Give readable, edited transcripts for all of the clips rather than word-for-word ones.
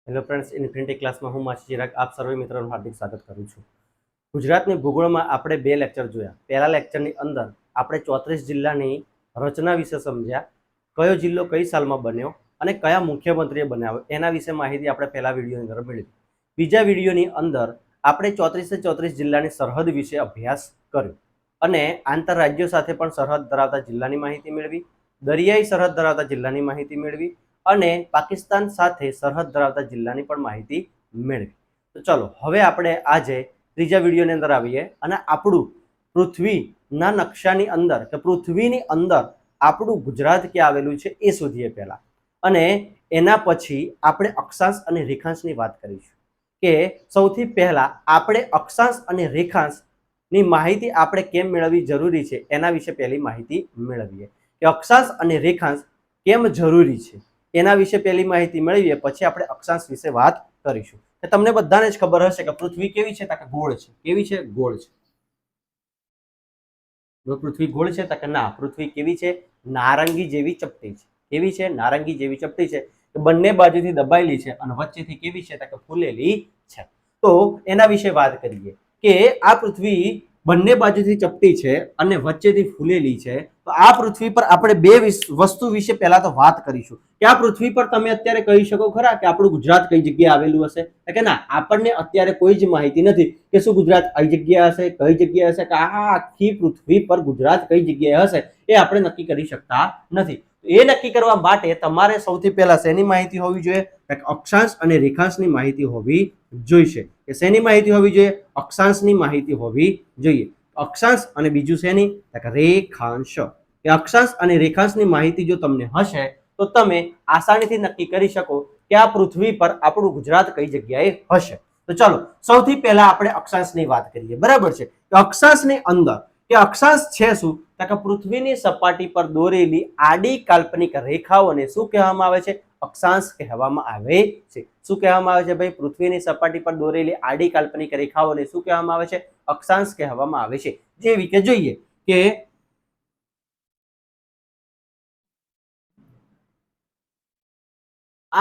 Hello friends, infinity ક્લાસમાં હું માછી ચિરાગ આપ સર્વે મિત્રોનું હાર્દિક સ્વાગત કરું છું. ગુજરાતની ભૂગોળમાં આપણે 2 લેક્ચર જોયા. પહેલા લેક્ચરની અંદર આપણે 34 જિલ્લાની રચના વિશે સમજ્યા, કયો જિલ્લો કઈ સાલમાં બન્યો અને કયા મુખ્યમંત્રીએ બનાવ્યો એના વિશે માહિતી આપણે પહેલા વિડીયોની અંદર મેળવી. બીજા વિડીયોની અંદર આપણે 34 જિલ્લાની સરહદ વિશે અભ્યાસ કર્યો અને આંતરરાજ્યો સાથે પણ સરહદ ધરાવતા જિલ્લાની માહિતી મેળવી, દરિયાઈ સરહદ ધરાવતા જિલ્લાની માહિતી મેળવી અને પાકિસ્તાન સાથે સરહદ ધરાવતા જિલ્લાની પણ માહિતી મેળવી. તો ચલો હવે આપણે આજે ત્રીજા વિડીયોની અંદર આવીએ અને આપણું પૃથ્વીના નકશાની અંદર કે પૃથ્વીની અંદર આપણું ગુજરાત ક્યાં આવેલું છે એ શોધીએ પહેલા, અને એના પછી આપણે અક્ષાંશ અને રેખાંશની વાત કરીશું કે સૌથી પહેલા આપણે અક્ષાંશ અને રેખાંશની માહિતી આપણે કેમ મેળવવી જરૂરી છે એના વિશે પહેલી માહિતી મેળવીએ કે અક્ષાંશ અને રેખાંશ કેમ જરૂરી છે એના વિશે પહેલી માહિતી મેળવીએ, પછી આપણે અક્ષાંશ વિશે વાત કરીશું. તમને બધાને જ ખબર હશે કે પૃથ્વી કેવી છે? તો કે ગોળ છે. કેવી છે? ગોળ છે. પૃથ્વી ગોળ છે તો કે ના, પૃથ્વી કેવી છે? નારંગી જેવી ચપટી છે. કેવી છે? નારંગી જેવી ચપટી છે. બંને બાજુથી દબાયેલી છે અને વચ્ચેથી કેવી છે? તો કે ફૂલેલી છે. તો એના વિશે વાત કરીએ કે આ પૃથ્વી બંને બાજુથી ચપટી છે અને વચ્ચેથી ફૂલેલી છે. તો આ પૃથ્વી પર આપણે બે વસ્તુ વિશે પહેલા તો વાત કરીશું કે આ પૃથ્વી પર તમે અત્યારે કહી શકો ખરા કે આપણું ગુજરાત કઈ જગ્યાએ આવેલું હશે? કે ના, આપણને અત્યારે કોઈ જ માહિતી નથી કે શું ગુજરાત કઈ જગ્યાએ હશે, કઈ જગ્યાએ હશે, કે આ આખી પૃથ્વી પર ગુજરાત કઈ જગ્યાએ હશે એ આપણે નક્કી કરી શકતા નથી. એ નક્કી કરવા માટે તમારે સૌથી પહેલા શેની માહિતી હોવી જોઈએ? અક્ષાંશ અને રેખાંશની માહિતી હોવી જોઈશે. કે શેની માહિતી હોવી જોઈએ? અક્ષાંશની માહિતી હોવી જોઈએ. અક્ષાંશ અને બીજું શેની? રેખાંશ. કે અક્ષાંશ અને રેખાંશની માહિતી જો તમને હશે તો તમે આસાનીથી નક્કી કરી શકો કે આ પૃથ્વી પર આપણું ગુજરાત કઈ જગ્યાએ હશે. તો ચાલો સૌથી પહેલા આપણે અક્ષાંશની વાત કરીએ. બરાબર છે? તો અક્ષાંશની અંદર કે અક્ષાંશ છે શું? કે પૃથ્વીની સપાટી પર દોરેલી આડી કાલ્પનિક રેખાઓને શું કહેવામાં આવે છે? અક્ષાંશ કહેવામાં આવે છે. શું કહેવામાં આવે છે ભાઈ? પૃથ્વીની સપાટી પર દોરેલી આડી કાલ્પનિક રેખાઓને શું કહેવામાં આવે છે? અક્ષાંશ કહેવામાં આવે છે. જેવી કે જોઈએ કે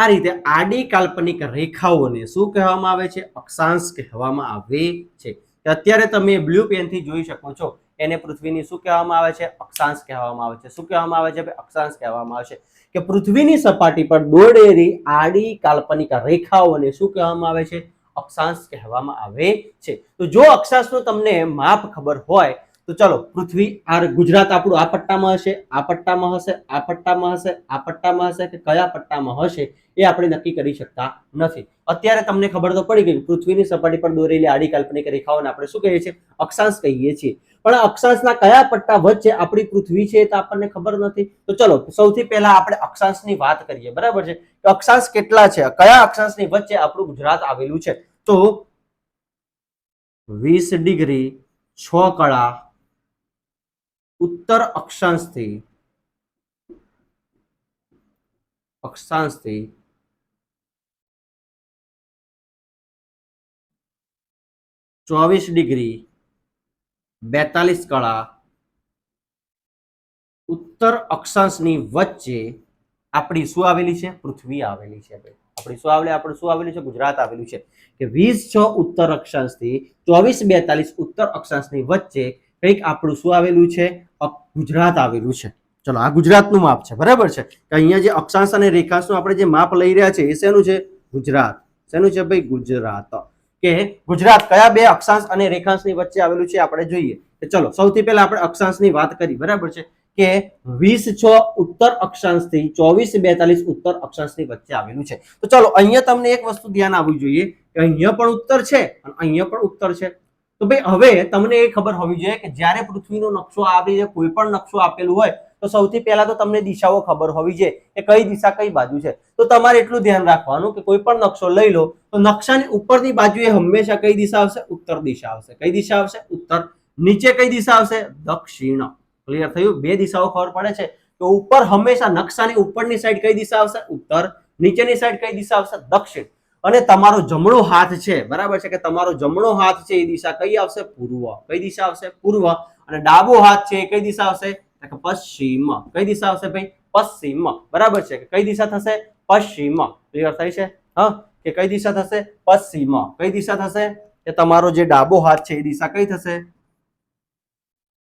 આ રીતે આડી કાલ્પનિક રેખાઓને શું કહેવામાં આવે છે? અક્ષાંશ કહેવામાં આવે છે. અત્યારે તમે બ્લુ પેનથી જોઈ શકો છો, એને પૃથ્વીની શું કહેવામાં આવે છે? અક્ષાંશ કહેવામાં આવે છે. શું કહેવામાં આવે છે? અક્ષાંશ કહેવામાં આવે છે. કે પૃથ્વીની સપાટી પર દોરેલી આડી કાલ્પનિક રેખાઓને શું કહેવામાં આવે છે? અક્ષાંશ કહેવામાં આવે છે. તો જો અક્ષાંશનું તમને માપ ખબર હોય તો ચલો, પૃથ્વી આ ગુજરાત આપણું આ પટ્ટામાં હશે, આ પટ્ટામાં હશે, આ પટ્ટામાં હશે, આ પટ્ટામાં હશે, કે કયા પટ્ટામાં હશે એ આપણે નક્કી કરી શકતા નથી. અત્યારે તમને ખબર તો પડી ગઈ, પૃથ્વીની સપાટી પર દોરેલી આડી કાલ્પનિક રેખાઓને આપણે શું કહીએ છીએ? અક્ષાંશ કહીએ છીએ. પણ અક્ષાંશના કયા પટ્ટા વચ્ચે આપણી પૃથ્વી છે તો આપણને ખબર નથી. તો ચલો સૌથી પહેલા આપણે અક્ષાંશની વાત કરીએ. બરાબર છે? તો અક્ષાંશ કેટલા છે? કયા અક્ષાંશની વચ્ચે આપણું ગુજરાત આવેલું છે? તો 20 ડિગ્રી 6 કળા ઉત્તર અક્ષાંશથી 24 ડિગ્રી 42 કળા ઉત્તર અક્ષાંશની વચ્ચે આપણી શું આવેલી છે? પૃથ્વી આવેલી છે. આપણી શું આવેલી? આપણું શું આવેલું છે? ગુજરાત આવેલું છે. કે 20-6 ઉત્તર અક્ષાંશથી 24-42 ઉત્તર અક્ષાંશની વચ્ચે કંઈક આપણું શું આવેલું છે? ગુજરાત આવેલું છે. ચલો, આ ગુજરાતનું માપ છે. બરાબર છે? કે અહીંયા જે અક્ષાંશ અને રેખાંશનું આપણે જે માપ લઈ રહ્યા છે એ શેનું છે? ગુજરાત. શેનું છે ભાઈ? ગુજરાત. કે ગુજરાત કયા બે અક્ષાંશ અને રેખાંશની વચ્ચે આવેલું છે આપણે જોઈએ. ચલો સૌથી પહેલા આપણે અક્ષાંશની વાત કરી. બરાબર છે? કે 20-6 ઉત્તર અક્ષાંશથી 24-42 ઉત્તર અક્ષાંશની વચ્ચે આવેલું છે. તો ચલો અહીંયા તમને એક વસ્તુ ધ્યાન આવવું જોઈએ કે અહીંયા પણ ઉત્તર છે અને અહીંયા પણ ઉત્તર છે. તો ભાઈ હવે તમને એ ખબર હોવી જોઈએ કે જ્યારે પૃથ્વીનો નકશો આવી જાય, કોઈ પણ નકશો આપેલું હોય તો સૌથી પહેલા તો તમને દિશાઓ ખબર હોવી જોઈએ કે કઈ દિશા કઈ બાજુ છે. તો તમારે એટલું ધ્યાન રાખવાનું કે કોઈ પણ નકશો લઈ લો તો નકશાની ઉપરની બાજુએ હંમેશા કઈ દિશા આવશે? ઉત્તર દિશા આવશે. કઈ દિશા આવશે? ઉત્તર. નીચે કઈ દિશા આવશે? દક્ષિણ. ક્લિયર થયું? બે દિશાઓ ખબર પડે છે. તો ઉપર હંમેશા નકશાની ઉપરની સાઈડ કઈ દિશા આવશે? ઉત્તર. નીચેની સાઈડ કઈ દિશા આવશે? દક્ષિણ. અને તમારો જમણો હાથ છે, બરાબર છે, કે તમારો જમણો હાથ છે એ દિશા કઈ આવશે? પૂર્વ. કઈ દિશા આવશે? પૂર્વ. અને ડાબો હાથ છે એ કઈ દિશા આવશે? પશ્ચિમ. કઈ દિશા આવશે ભાઈ? પશ્ચિમ. બરાબર છે? કે કઈ દિશા થશે? પશ્ચિમ. ક્લિયર થાય છે? હા. કે કઈ દિશા થશે? પશ્ચિમ. કઈ દિશા થશે? કે તમારો જે ડાબો હાથ છે એ દિશા કઈ થશે?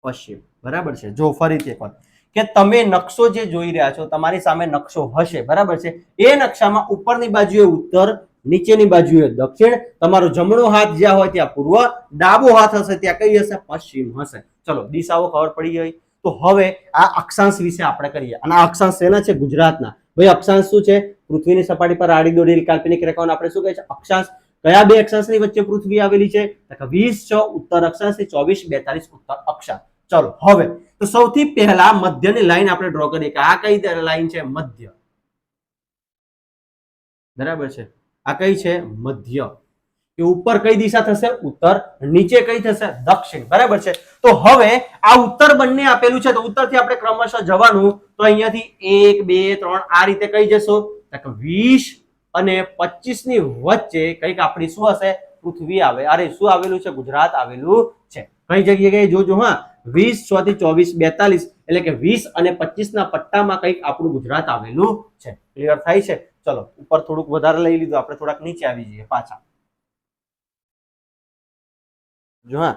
પશ્ચિમ. બરાબર છે. જો ફરીથી એકવાર કે તમે નકશો જે જોઈ રહ્યા છો, તમારી સામે નકશો હશે, બરાબર છે. એ નકશામાં ઉપરની બાજુએ ઉત્તર, નીચેની બાજુએ દક્ષિણ, તમારો જમણો હાથ જ્યાં હોય ત્યાં પૂર્વ, ડાબો હાથ હશે ત્યાં કઈ હશે? પશ્ચિમ હશે. ચલો, દિશાઓ ખબર પડી ગઈ. તો હવે આ અક્ષાંશ વિશે આપણે કરીએ. અને આ અક્ષાંશ શેના છે? ગુજરાતના. ભાઈ અક્ષાંશ શું છે? પૃથ્વીની સપાટી પર આડી દોરેલી કાલ્પનિક રેખાઓને આપણે શું કહે છે? અક્ષાંશ. કયા બે અક્ષાંશની વચ્ચે પૃથ્વી આવેલી છે? 20 ઉત્તર અક્ષાંશ, 24 42 ઉત્તર અક્ષાંશ. ચલો, હવે તો સૌથી પહેલા મધ્યની લાઈન આપણે ડ્રો કરીએ કે આ કઈ લાઈન છે? મધ્ય. બરાબર છે. આ કઈ છે? મધ્ય. કે ઉપર કઈ દિશા થશે? ઉત્તર. નીચે કઈ થશે? દક્ષિણ. બરાબર છે. તો હવે આ ઉત્તર બંને આપેલું છે, તો ઉત્તરથી આપણે ક્રમશઃ જવાનું. તો અહીંયાથી 1 2 3 આ રીતે કઈ જશો? 20 અને 25 ની વચ્ચે કઈક આપણી શું હશે? પૃથ્વી આવે. અરે શું આવેલું છે? ગુજરાત આવેલું છે. કઈ જગ્યાએ જોજો. હા, 20 6 થી 24 42 એટલે કે 20 અને 25 ના પટ્ટામાં કઈક આપણું ગુજરાત આવેલું છે. ક્લિયર થાય છે? ચલો, ઉપર થોડુંક વધારે લઈ લીધું, આપણે થોડાક નીચે આવી જઈએ પાછા. જો હા,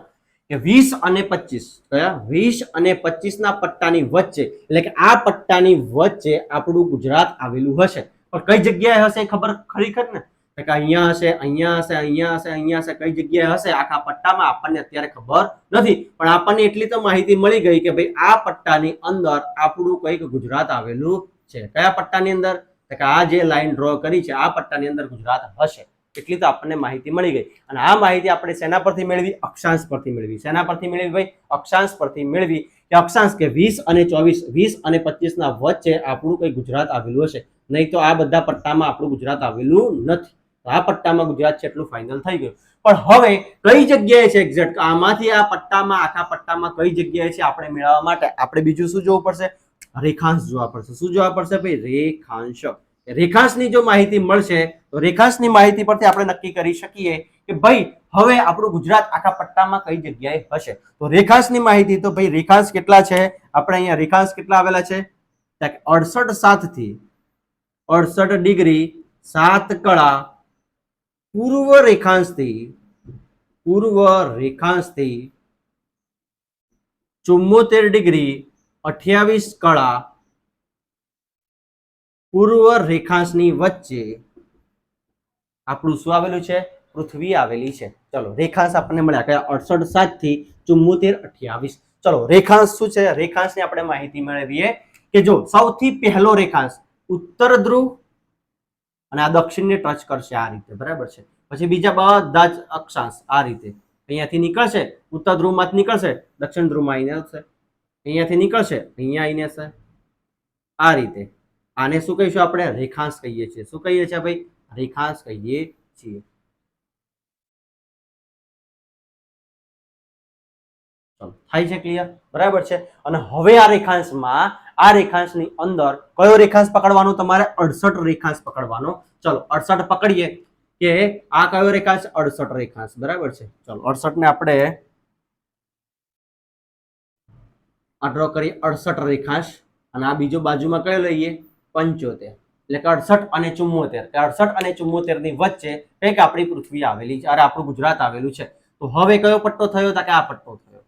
કે 20 અને 25 કયા? 20 અને 25 ના પટ્ટાની વચ્ચે એટલે કે આ પટ્ટાની વચ્ચે આપણું ગુજરાત આવેલું હશે. પણ કઈ જગ્યાએ હશે ખબર ખરેખર ને? કે અહીંયા હશે, અહીંયા હશે, અહીંયા હશે, અહીંયા હશે. કઈ જગ્યાએ હશે આખા પટ્ટામાં આપણને અત્યારે ખબર નથી, પણ આપણને એટલી તો માહિતી મળી ગઈ કે ભાઈ આ પટ્ટાની અંદર આપણું કઈક ગુજરાત આવેલું છે. કયા પટ્ટાની અંદર? કે આ જે લાઈન ડ્રો કરી છે આ પટ્ટાની અંદર ગુજરાત હશે. એટલી તો આપણને માહિતી મળી ગઈ. અને આ માહિતી આપણે શેના પરથી મેળવી? અક્ષાંશ પરથી મેળવી. શેના પરથી મેળવી ભાઈ? અક્ષાંશ પરથી મેળવી. કે અક્ષાંશ કે 20 અને 24, 20 અને 25 ના વચ્ચે આપણું કઈ ગુજરાત આવેલું હશે. નહીં તો આ બધા પટ્ટામાં આપણું ગુજરાત આવેલું નથી. આ પટ્ટામાં ગુજરાત છે એટલું ફાઇનલ થઈ ગયું. પણ હવે કઈ જગ્યાએ છે એક્ઝેક્ટ? આમાંથી આ પટ્ટામાં, આખા પટ્ટામાં કઈ જગ્યાએ છે આપણે મેળવવા માટે આપણે બીજું શું જોવું પડશે? રેખાંશ જોવા પડશે. શું જોવા પડશે ભાઈ? રેખાંશ. રેખાંશની જો માહિતી મળશે તો રેખાંશની માહિતી પરથી આપણે નક્કી કરી શકીએ કે ભાઈ હવે આપણું ગુજરાત આખા પટ્ટામાં કઈ જગ્યાએ હશે. તો રેખાંશની માહિતી, તો ભાઈ રેખાંશ કેટલા છે? આપણે અહીંયા રેખાંશ કેટલા આવેલા છે? 68 થી 68 ડિગ્રી 7 કળા પૂર્વ રેખાંશથી 74 ડિગ્રી 28 કળા પૂર્વ રેખાંશની વચ્ચે આપણું શું આવેલું છે? પૃથ્વી આવેલી છે. ચલો, રેખાંશ આપણને મળ્યા કયા? 68 થી 74 28. ચલો, રેખાંશ શું છે? રેખાંશની આપણે માહિતી મેળવીએ કે જો સૌથી પહેલો રેખાંશ ઉત્તર ધ્રુવ અને આ દક્ષિણને ટચ કરશે આ રીતે. બરાબર છે. પછી બીજા બધા જ અક્ષાંશ આ રીતે અહીંયાથી નીકળશે, ઉત્તર ધ્રુવમાંથી નીકળશે, દક્ષિણ ધ્રુવમાં આવીને આવશે. અહીંયાથી નીકળશે, અહીંયા આવીને હશે આ રીતે. આને શું કહીશું આપણે? રેખાંશ કહીએ છીએ. શું કહીએ છીએ ભાઈ? રેખાંશ કહીએ છીએ. થાય છે ક્લિયર? બરાબર છે. અને હવે આ રેખાંશમાં, આ રેખાંશની અંદર કયો રેખાંશ પકડવાનો? તમારે 68 રેખાંશ પકડવાનો. ચલો 68 પકડીએ કે આ કયો રેખાંશ? 68 રેખાંશ. બરાબર છે. ચલો 68 ને આપણે આ ડ્રો કરીએ 68 રેખાંશ. અને આ બીજો બાજુમાં કયો લઈએ? 75. એટલે કે 68 અને 74. 68 અને 74 ની વચ્ચે કઈક આપણી પૃથ્વી આવેલી છે, અરે આપણું ગુજરાત આવેલું છે. તો હવે કયો પટ્ટો થયો? કે આ પટ્ટો થયો.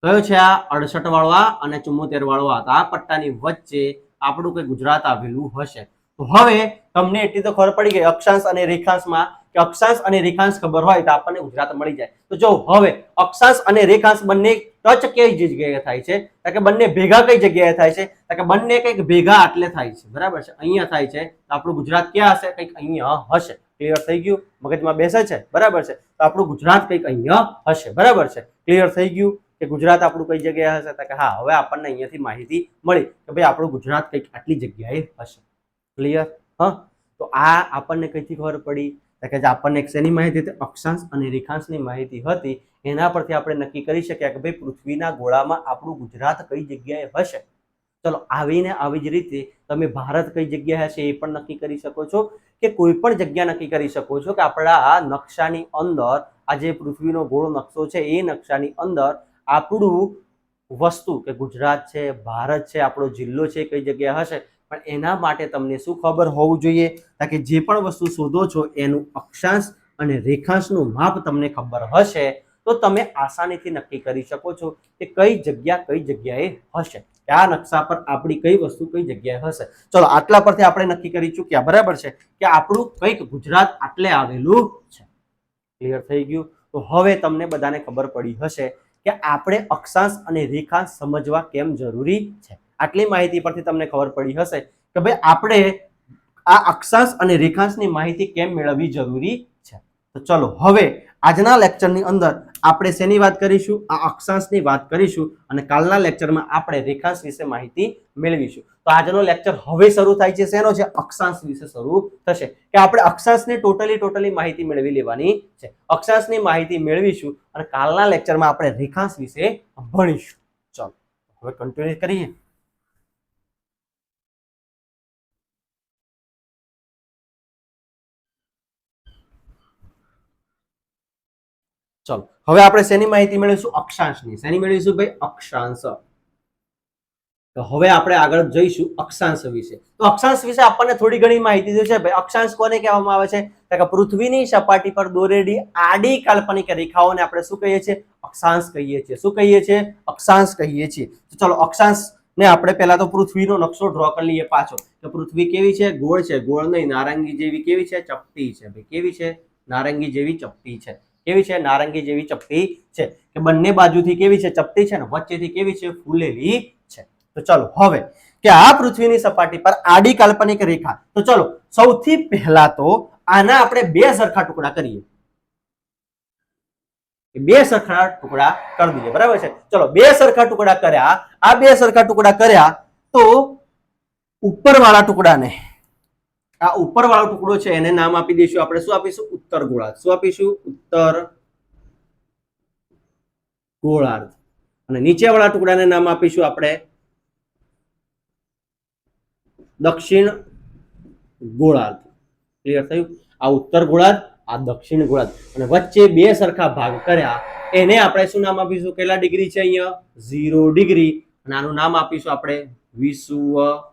કયો છે આ? 68 વાળો અને 74 વાળો આ પટ્ટાની વચ્ચે આપણું કઈ ગુજરાત આવેલું હશે. તો હવે તમને એટલી તો ખબર પડી ગઈ અક્ષાંશ અને રેખાંશમાં કે અક્ષાંશ અને રેખાંશ ખબર હોય તો આપણને ગુજરાત મળી જાય. તો જો હવે અક્ષાંશ અને રેખાંશ બંને ટચ કઈ જગ્યાએ થાય છે? કે બંને ભેગા કઈ જગ્યાએ થાય છે? કે બંને કઈક ભેગા આટલે થાય છે. બરાબર છે. અહીંયા થાય છે. તો આપણું ગુજરાત ક્યાં હશે? કઈક અહીંયા હશે. ક્લિયર થઈ ગયું? મગજમાં બેસે છે? બરાબર છે. તો આપણું ગુજરાત કઈક અહીંયા હશે. બરાબર છે. ક્લિયર થઈ ગયું કે ગુજરાત આપણું કઈ જગ્યાએ હશે? કે હા, હવે આપણને અહીંયાથી માહિતી મળી કે ભાઈ આપણું ગુજરાત કઈક આટલી જગ્યાએ હશે. ક્લિયર? હા, તો આ આપણને કઈથી ખબર પડી? કે આપણને શેની માહિતી હતી? અક્ષાંશ અને રેખાંશની માહિતી હતી. એના પરથી આપણે નક્કી કરી શક્યા કે ભાઈ પૃથ્વીના ગોળામાં આપણું ગુજરાત કઈ જગ્યાએ હશે. ચલો, આવીને આવી જ રીતે તમે ભારત કઈ જગ્યાએ હશે એ પણ નક્કી કરી શકો છો, કે કોઈ પણ જગ્યા નક્કી કરી શકો છો કે આપણા આ નકશાની અંદર આ જે પૃથ્વીનો ગોળ નકશો છે એ નકશાની અંદર આપણું વસ્તુ કે ગુજરાત છે, ભારત છે, આપણો જિલ્લો છે કઈ જગ્યાએ હશે પણ એના માટે તમને શું ખબર હોવું જોઈએ કે જે પણ વસ્તુ શોધો છો એનું અક્ષાંશ અને રેખાંશનું માપ તમને ખબર હશે તો તમે આસાનીથી નક્કી કરી શકો છો કે કઈ જગ્યાએ હશે, આ નકશા પર આપણી કઈ વસ્તુ કઈ જગ્યાએ હશે. ચલો આટલા પરથી આપણે નક્કી કરી ચૂક્યા, બરાબર છે, કે આપણું કંઈક ગુજરાત આટલે આવેલું છે. ક્લિયર થઈ ગયું? તો હવે તમને બધાને ખબર પડી હશે કે આપણે અક્ષાંશ અને રેખાંશ સમજવા કેમ જરૂરી છે. આટલી માહિતી પરથી તમને ખબર પડી હશે કે ભાઈ આપણે આ અક્ષાંશ અને રેખાંશની માહિતી કેમ મેળવવી જરૂરી છે. તો ચલો હવે આજના લેક્ચરની અંદર આપણે શેની વાત કરીશું? આ અક્ષાંશની વાત કરીશું અને કાલના લેક્ચરમાં આપણે રેખાંશ વિશે માહિતી મેળવીશું. તો આજનો લેક્ચર હવે શરૂ થાય છે શેનો છે? અક્ષાંશ વિશે શરૂ થશે કે આપણે અક્ષાંશની ટોટલી માહિતી મેળવી લેવાની છે. અક્ષાંશની માહિતી મેળવીશું અને કાલના લેક્ચરમાં આપણે રેખાંશ વિશે ભણીશું. ચલો હવે કન્ટિન્યુ કરીએ. ચલો હવે આપણે શેની માહિતી મેળવીશું? અક્ષાંશની. શેની મેળવીશું ભાઈ? અક્ષાંશ. તો હવે આપણે આગળ જઈશું અક્ષાંશ વિશે. તો અક્ષાંશ વિશે આપણને થોડી ઘણી માહિતી છે ભાઈ. અક્ષાંશ કોને કહેવામાં આવે છે? કે પૃથ્વીની સપાટી પર દોરેલી આડી કાલ્પનિક રેખાઓને આપણે શું કહીએ છીએ? અક્ષાંશ કહીએ છીએ. શું કહીએ છીએ? અક્ષાંશ કહીએ છીએ. તો ચલો અક્ષાંશ ને આપણે પહેલા તો પૃથ્વીનો નકશો ડ્રો કરી લઈએ પાછો. તો પૃથ્વી કેવી છે? ગોળ છે. ગોળ નહીં, નારંગી જેવી કેવી છે? ચપટી છે. ભાઈ કેવી છે? નારંગી જેવી ચપટી છે. કેવી છે? નારંગી જેવી ચપટી છે. કે બંને બાજુથી કેવી છે? ચપટી છે ને વચ્ચેથી કેવી છે? ફૂલેલી છે. તો ચલો હવે કે આ પૃથ્વીની સપાટી પર આડી કાલ્પનિક રેખા. તો ચલો સૌથી પહેલા તો આના આપણે બે સરખા ટુકડા કરીએ. બે સરખા ટુકડા કરી દઈએ, બરાબર છે. ચલો બે સરખા ટુકડા કર્યા. આ બે સરખા ટુકડા કર્યા તો ઉપરવાળા ટુકડાને, આ ઉપરવાળો ટુકડો છે એને નામ આપી દઈશું આપણે. શું આપીશું? ઉત્તર ગોળાર્ધ. શું આપીશું? ઉત્તર ગોળાર્ધ. અને નીચેવાળા ટુકડાને નામ આપીશું આપણે દક્ષિણ ગોળાર્ધ. ક્લિયર થયું? આ ઉત્તર ગોળાર્ધ, આ દક્ષિણ ગોળાર્ધ. અને વચ્ચે બે સરખા ભાગ કર્યા એને આપણે શું નામ આપીશું? કેટલા ડિગ્રી છે અહીંયા? 0 ડિગ્રી. અને આનું નામ આપીશું આપણે વિષુવવૃત્ત.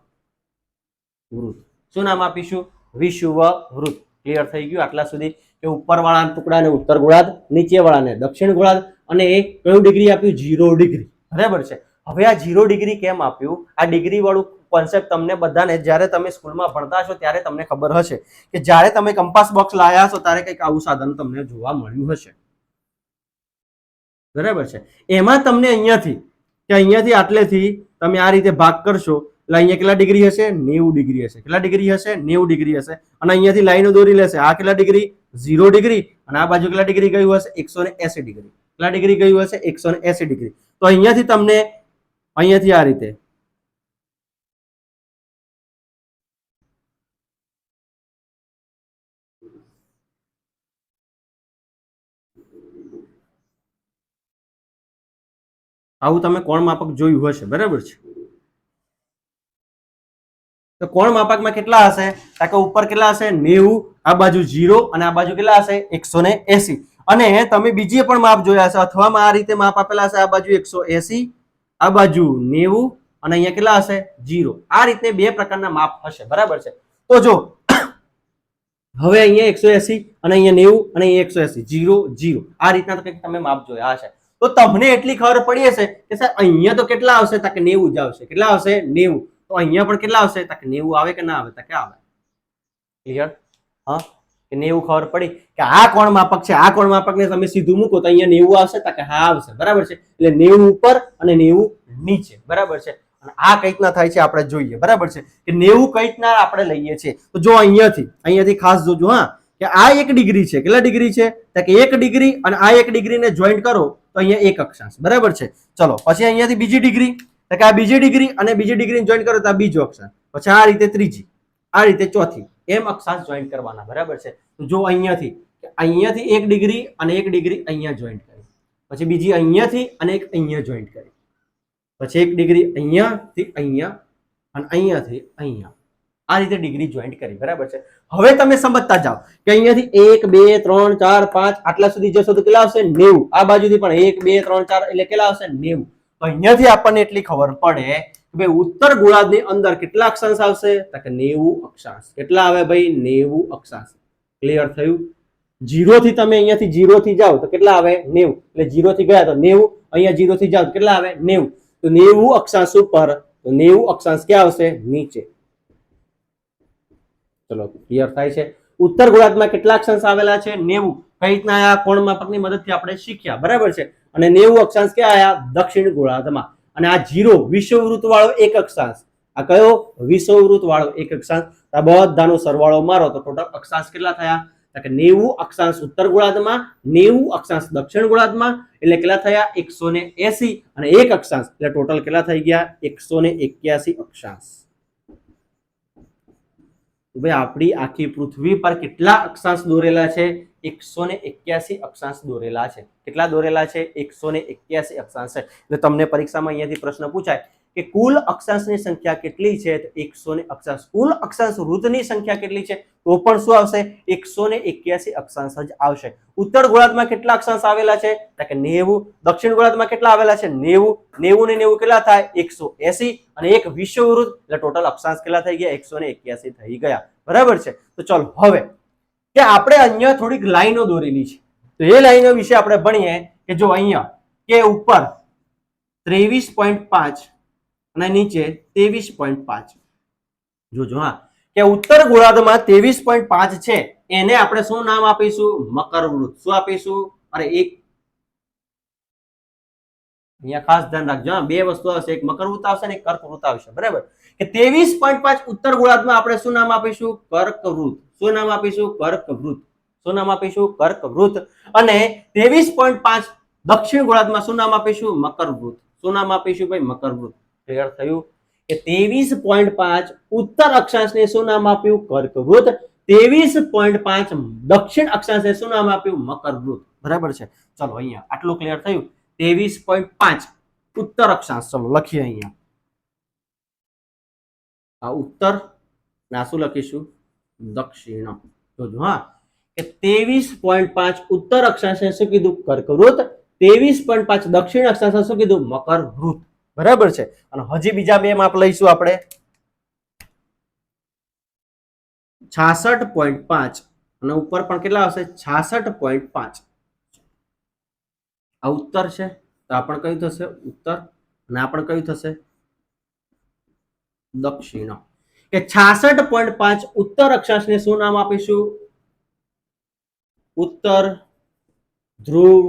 શું નામ આપીશું? વિષુવવૃત્ત. ક્લિયર થઈ ગયું આટલા સુધી? કે ઉપરવાળા ટુકડાને ઉત્તર ગોળાર્ધ, નીચેવાળાને દક્ષિણ ગોળાર્ધ. અને એ કયું ડિગ્રી આપ્યું? 0 ડિગ્રી. બરાબર છે. હવે આ 0 ડિગ્રી કેમ આપ્યું? આ ડિગ્રી વાળું કોન્સેપ્ટ તમને બધાને જ્યારે તમે સ્કૂલમાં ભણતા હશો ત્યારે તમને ખબર હશે કે જ્યારે તમે કંપાસ બોક્સ લાયા હશો ત્યારે કંઈક આવું સાધન તમને જોવા મળ્યું હશે. બરાબર છે. એમાં તમને અહીંયાથી આટલેથી તમે આ રીતે ભાગ કરશો એટલે અહીંયા કેટલા ડિગ્રી હશે? 90 ડિગ્રી હશે. કેટલા ડિગ્રી હશે? 90 ડિગ્રી હશે. અને અહીંયાથી લાઈનો દોરી લેશે. આ કેટલા ડિગ્રી? 0 ડિગ્રી. અને આ બાજુ કેટલા ડિગ્રી ગયું હશે? 180 ડિગ્રી. કેટલા ડિગ્રી ગયું હશે? 180 ડિગ્રી. તો અહીંયાથી તમને અહીંયાથી આ રીતે આવું તમે કોણ માપક જોયું હશે, બરાબર છે. તો કોણ માપકમાં કેટલા હશે? કે ઉપર કેટલા હશે? 90, આ બાજુ 0 અને આ બાજુ કેટલા હશે? 180. અને તમે બીજી પણ માપ જોયા હશે અથવામાં આ રીતે માપ આપેલા હશે. આ બાજુ 180, આ બાજુ 90 અને અહીંયા કેટલા હશે? 0. આ રીતે બે પ્રકારના માપ હશે, બરાબર છે. તો જો હવે અહીંયા 180 અને અહીંયા 90 અને અહીંયા 180, 0 0 આ રીતના તો તમે માપ જોયા હશે. તો તમને એટલી ખબર પડી હશે કે સર અહીંયા તો કેટલા આવશે? કે 90 જ આવશે. કેટલા આવશે? 90. તો અહીંયા પણ કેટલા આવશે? કે 90 આવે કે ના આવે? કે આવે. ક્લિયર? હા, કે 90 ખબર પડી કે આ કોણ માપક છે. આ કોણ માપકને તમે સીધું મૂકો તો અહીંયા 90 આવશે. કે હા આવશે, બરાબર છે. એટલે 90 ઉપર અને 90 નીચે, બરાબર છે. અને આ કઈ રીતના થાય છે આપણે જોઈએ, બરાબર છે. કે 90 કઈ રીતના આપણે લઈએ છીએ. તો જો અહીંયાથી ખાસ જોજો હા, કે આ 1 ડિગ્રી છે. કેટલા ડિગ્રી છે? કે 1 ડિગ્રી અને આ 1 ડિગ્રીને જોઈન્ટ કરો તો અહીંયા એક અક્ષાંશ, બરાબર છે. ચલો પછી અહીંયાથી બીજી ડિગ્રી, કે આ બીજી ડિગ્રી અને બીજી ડિગ્રીને જોઈન્ટ કરો તો આ બીજો અક્ષાંશ. પછી આ રીતે ત્રીજી, આ રીતે ચોથી, એમ અક્ષાંશ જોઈન્ટ કરવાના, બરાબર છે. તો જો અહીંયાથી 1 ડિગ્રી અને 1 ડિગ્રી અહીંયા જોઈન્ટ કરી, પછી બીજી અહીંયાથી અને એક અહીંયા જોઈન્ટ કરી, પછી 1 ડિગ્રી અહીંયાથી અહીંયા અને અહીંયાથી અહીંયા, આ રીતે ડિગ્રી જોઈન્ટ કરી, બરાબર છે. હવે તમે સમજતા જાઓ કે અહીંયાથી 1 2 3 4 5 આટલા સુધી જશો તો કેટલા આવશે? 90. આ બાજુથી પણ 1 2 3 4 એટલે કેટલા આવશે? 90. તો અહીંયાથી આપણને એટલી ખબર પડે ભાઈ ઉત્તર ગોળાર્ધની અંદર કેટલા અક્ષાંશ આવશે? તો કે 90 અક્ષાંશ. કેટલા આવે ભાઈ? 90 અક્ષાંશ. ક્લિયર થયું? 0 થી તમે અહીંયાથી 0 થી જાઓ તો કેટલા આવે? 90. એટલે 0 થી ગયા તો 90, અહીંયા 0 થી જાઓ તો કેટલા આવે? 90. તો 90 અક્ષાંશ ઉપર, તો 90 અક્ષાંશ ક્યાં આવશે? નીચે. ચલો ક્લિયર થાય છે? ઉત્તર ગોળાર્ધમાં કેટલા અક્ષાંશ આવેલા છે? 90. કઈ રીતના આયા? કોણ માપકની મદદથી આપણે શીખ્યા, બરાબર છે. અને 90 અક્ષાંશ ક્યાં આયા? દક્ષિણ ગોળાર્ધમાં. અને આ 0 વિષુવવૃત્ત વાળો એક અક્ષાંશ, આ કયો? વિષુવવૃત્ત વાળો એક અક્ષાંશ. આ બધાનો સરવાળો મારો તો ટોટલ અક્ષાંશ કેટલા થયા? કે 90 અક્ષાંશ ઉત્તર ગોળાર્ધમાં, 90 અક્ષાંશ દક્ષિણ ગોળાર્ધમાં, એટલે કેટલા થયા? 180. અને એક અક્ષાંશ એટલે ટોટલ કેટલા થઈ ગયા? 181 અક્ષાંશ. ભાઈ આપણી આખી પૃથ્વી પર કેટલા અક્ષાંશ દોરેલા છે? 181 અક્ષાંશ દોરેલા છે. કેટલા દોરેલા છે? 181 અક્ષાંશ છે. એટલે તમને પરીક્ષામાં અહીંયાથી પ્રશ્ન પૂછાય કે કુલ અક્ષાંશની સંખ્યા કેટલી છે? તો 180. કુલ અક્ષાંશ વૃત્તની સંખ્યા કેટલી છે? તો પણ શું આવશે? 181 અક્ષાંશ જ આવશે. ઉત્તર ગોળાર્ધમાં કેટલા અક્ષાંશ આવેલા છે? તો કે 90. દક્ષિણ ગોળાર્ધમાં કેટલા આવેલા છે? 90. 90 ને 90 કેટલા થાય? 180. અને એક વિષુવવૃત્ત એટલે ટોટલ અક્ષાંશ કેટલા થઈ ગયા? 181 થઈ ગયા. બરાબર છે. તો ચલો હવે કે આપણે અહીંયા થોડીક લાઈનો દોરેલી છે, તો એ લાઈનો વિશે આપણે ભણીએ કે જો અહીંયા કે ઉપર 23.5 અને નીચે 23.5. જોજો હા, કે ઉત્તર ગોળાર્ધમાં 23.5 છે, એને આપણે શું નામ આપીશું? મકરવૃત્ત. શું આપીશું? અરે એક અહીંયા ખાસ ધ્યાન રાખજો, બે વસ્તુ આવશે, એક મકરવૃત્ત આવશે ને એક કર્કવૃત્ત આવશે. બરાબર? કે 23.5 ઉત્તર ગોળાર્ધમાં આપણે શું નામ આપીશું? કર્કવૃત્ત. શું નામ આપીશું? કર્કવૃત્ત. શું નામ આપીશું? કર્કવૃત્ત. અને 23.5 દક્ષિણ ગોળાર્ધમાં શું નામ આપીશું? મકરવૃત્ત. શું નામ આપીશું ભાઈ? મકરવૃત્ત. ક્લિયર થયું? કે 23.5 ઉત્તર અક્ષાંશને શું નામ આપ્યું? કર્કવૃત્ત. 23.5 દક્ષિણ અક્ષાંશને શું નામ આપ્યું? મકરવૃત્ત. બરાબર છે? ચલો અહીંયા આટલું ક્લિયર થયું. 23.5 ઉત્તર અક્ષાંશ. ચલો લખીએ અહીંયા આ ઉત્તર ના શું લખીશું? દક્ષિણ. જોજો હા, કે 23.5 ઉત્તર અક્ષાંશને શું કીધું? કર્કવૃત્ત. 23.5 દક્ષિણ અક્ષાંશને શું કીધું? મકરવૃત્ત. બરાબર છે? અને હજી બીજા બે માપ લઈશું આપણે. 66.5 અને ઉપર પણ કેટલા આવશે? 66.5. આ ઉત્તર છે તો આ પણ કયું થશે? ઉત્તર. અને આ પણ કયું થશે? દક્ષિણ. કે 66.5 ઉત્તર અક્ષાંશને શું નામ આપીશું? ઉત્તર ધ્રુવ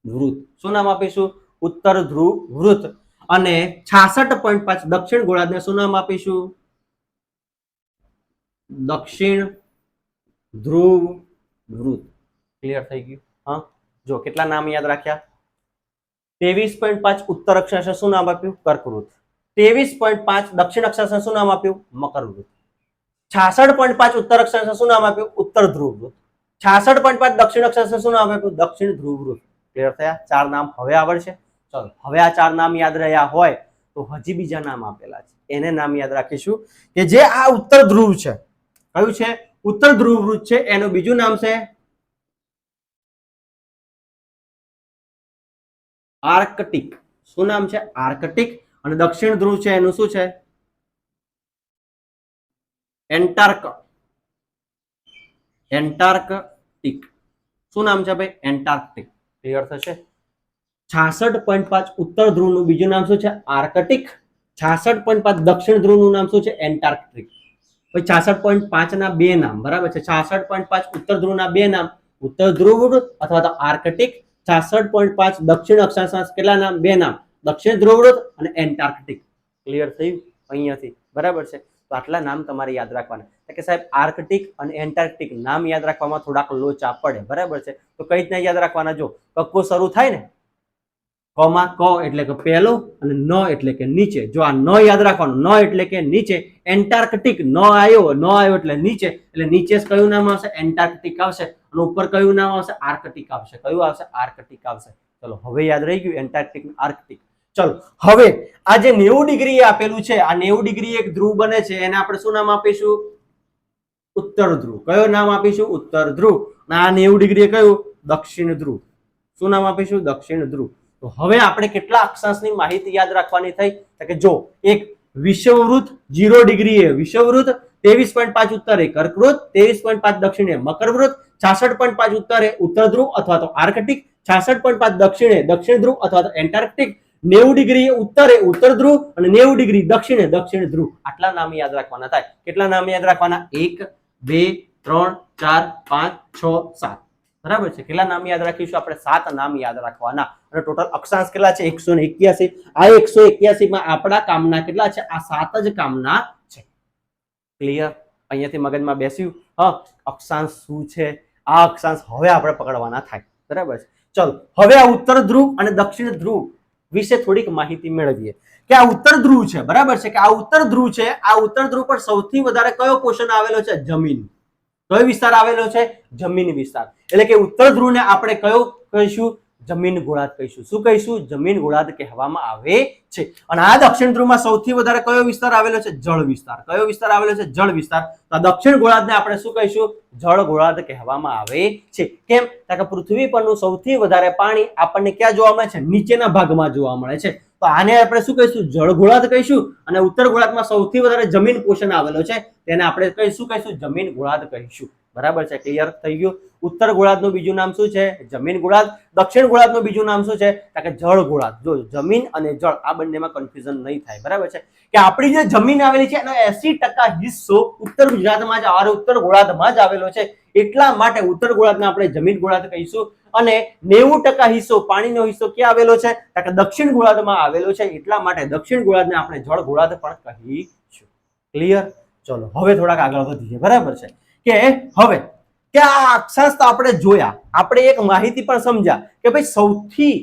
વૃત્ત. શું નામ આપીશું? ઉત્તર ધ્રુવ વૃત્ત. અને 66.5 દક્ષિણ ગોળાર્ધને શું નામ આપીશું? દક્ષિણ ધ્રુવ વૃત્ત. ક્લિયર થઈ ગયું? હા, જો કેટલા નામ યાદ રાખ્યા? 23.5 ઉત્તર અક્ષાંશને શું નામ આપ્યું? કર્કવૃત્ત. 23.5 દક્ષિણ અક્ષાંશને શું નામ આપ્યું? મકરવૃત્ત. 66.5 ઉત્તર અક્ષાંશને શું નામ આપ્યું? ઉત્તર ધ્રુવ વૃત્ત. 66.5 દક્ષિણ અક્ષાંશને શું નામ આપ્યું? દક્ષિણ ધ્રુવ વૃત્ત. ક્લિયર થયા? ચાર નામ હવે આવડશે. ચલો હવે આ ચાર નામ યાદ રહ્યા હોય તો હજી બીજા નામ આપેલા છે, એને નામ યાદ રાખીશું. કે જે આ ઉત્તર ધ્રુવ છે, કયું છે? ઉત્તર ધ્રુવ વૃત્ત છે, એનું બીજું નામ છે આર્કટિક. શું નામ છે? આર્કટિક. અને દક્ષિણ ધ્રુવ છે એનું શું છે? એન્ટાર્કટિક. શું નામ છે ભાઈ? એન્ટાર્કટિક. ક્લિયર થશે? 66.5 ઉત્તર ધ્રુવનું બીજું નામ શું છે? આર્કટિક. 66.5 દક્ષિણ ધ્રુવનું નામ શું છે? એન્ટાર્કટિક. ભાઈ 66.5 ના બે નામ. બરાબર છે? 66.5 ઉત્તર ધ્રુવના બે નામ, ઉત્તર ધ્રુવ અથવા તો આર્કટિક. 66.5 દક્ષિણ અક્ષાંશના કેટલા નામ? બે નામ, દક્ષિણ ધ્રુવ અને એન્ટાર્કટિક. ક્લિયર થયું અહીંયાથી? બરાબર છે? તો આટલા નામ તમારે યાદ રાખવાના. કે સાહેબ આર્કટિક અને એન્ટાર્કટિક નામ યાદ રાખવામાં થોડાક લોચા પડે. બરાબર છે? તો કઈ રીતના યાદ રાખવાના? જો કક્કો શરૂ થાય ને, કમાં ક એટલે કે પહેલું અને ન એટલે કે નીચે. જો આ ન યાદ રાખવાનું, ન એટલે કે નીચે. એન્ટાર્કટિક ન આવ્યો એટલે નીચે, એટલે નીચે કયું નામ આવશે? એન્ટાર્કટિક આવશે. અને ઉપર કયું નામ આવશે? આર્કટિક આવશે. કયું આવશે? આર્કટિક આવશે. ચલો હવે યાદ રહી ગયું એન્ટાર્કટિક આર્કટિક. ચલો હવે આ જે 90 ડિગ્રી આપેલું છે, આ 90 ડિગ્રી એક ધ્રુવ બને છે, એને આપણે શું નામ આપીશું? ઉત્તર ધ્રુવ. કયો નામ આપીશું? ઉત્તર ધ્રુવ. આ 90 ડિગ્રી કયું? દક્ષિણ ધ્રુવ. શું નામ આપીશું? દક્ષિણ ધ્રુવ. તો હવે આપણે કેટલા અક્ષાંશની માહિતી યાદ રાખવાની થઈ? તો કે જો એક વિષુવવૃત્ત 0 ડિગ્રીએ વિષુવવૃત્ત, 23.5 ઉત્તરે કર્કવૃત્ત, 23.5 દક્ષિણે મકરવૃત્ત, 66.5 ઉત્તરે ઉત્તર ધ્રુવ અથવા તો આર્કટિક, 66.5 દક્ષિણે દક્ષિણ ધ્રુવ અથવા તો એન્ટાર્કટિક, 90 ડિગ્રી ઉત્તરે ઉત્તર ધ્રુવ અને 90 ડિગ્રી દક્ષિણે દક્ષિણ ધ્રુવ. આટલા નામ યાદ રાખવાના થાય. કેટલા નામ યાદ રાખવાના? 1 2 3 4 5 6 7. બરાબર છે. કેટલા નામ યાદ રાખીશું આપણે? 7 નામ યાદ રાખવાના. અને ટોટલ અક્ષાંશ કેટલા છે? 181. આ 181 માં આપણા કામના કેટલા છે? આ 7 જ કામના છે. ક્લિયર? અહીંયાથી મગજમાં બેસ્યું? હા, અક્ષાંશ શું છે? આ અક્ષાંશ હવે આપણે પકડવાના થાય. બરાબર છે. ચલો હવે આ ઉત્તર ધ્રુવ અને દક્ષિણ ધ્રુવ વિશે થોડીક માહિતી મેળવીએ કે આ ઉત્તર ધ્રુવ છે. બરાબર છે કે આ ઉત્તર ધ્રુવ છે. આ ઉત્તર ધ્રુવ પર સૌથી વધારે કયો પોર્શન આવેલો છે? જમીન. કયો વિસ્તાર આવેલો છે? જમીન વિસ્તાર. એટલે કે ઉત્તર ધ્રુવને આપણે કયો કહીશું? જમીન ગોળાર્ધ કહીશું. શું કહીશું? જમીન ગોળાર્ધ કહેવામાં આવે છે. અને આ દક્ષિણ ધ્રુવમાં સૌથી વધારે કયો વિસ્તાર આવેલો છે? જળ વિસ્તાર. કયો વિસ્તાર આવેલો છે? જળ વિસ્તાર. તો દક્ષિણ ગોળાર્ધને આપણે શું કહીશું? જળ ગોળાર્ધ કહેવામાં આવે છે. કેમ? કારણ કે પૃથ્વી પરનું સૌથી વધારે પાણી આપણને ક્યાં જોવા મળે છે? નીચેના ભાગમાં જોવા મળે છે. તો આને આપણે શું કહીશું? જળ ગોળાર્ધ કહીશું. અને ઉત્તર ગોળાર્ધમાં સૌથી વધારે જમીન પોષણ આવેલો છે તેને આપણે કહીશું જમીન ગોળાર્ધ કહીશું. બરાબર છે. ક્લિયર થઈ ગયું? ઉત્તર ગોળાર્ધનું બીજું નામ શું છે? જમીન ગોળાર્ધ. દક્ષિણ ગોળાર્ધનું બીજું નામ શું છે? કે જળ ગોળાર્ધ. જો જમીન અને જળ આ બંનેમાં કન્ફ્યુઝન નહીં થાય. બરાબર છે કે આપણી જે જમીન આવેલી છે એનો 80% હિસ્સો ઉત્તર ગુજરાતમાં જ ઉત્તર ગોળાર્ધમાં જ આવેલો છે. એટલા માટે ઉત્તર ગોળાર્ધને આપણે જમીન ગોળાર્ધ કહીશું. અને 90% હિસ્સો પાણીનો હિસ્સો ક્યાં આવેલો છે? કે દક્ષિણ ગોળાર્ધમાં આવેલો છે. એટલા માટે દક્ષિણ ગોળાર્ધને આપણે જળ ગોળાર્ધ પણ કહીશું. ક્લિયર? ચલો હવે થોડાક આગળ વધીએ. બરાબર છે કે હવે કે આ અક્ષાંશ તો આપણે જોયા, આપણે એક માહિતી પણ સમજ્યા કે ભાઈ સૌથી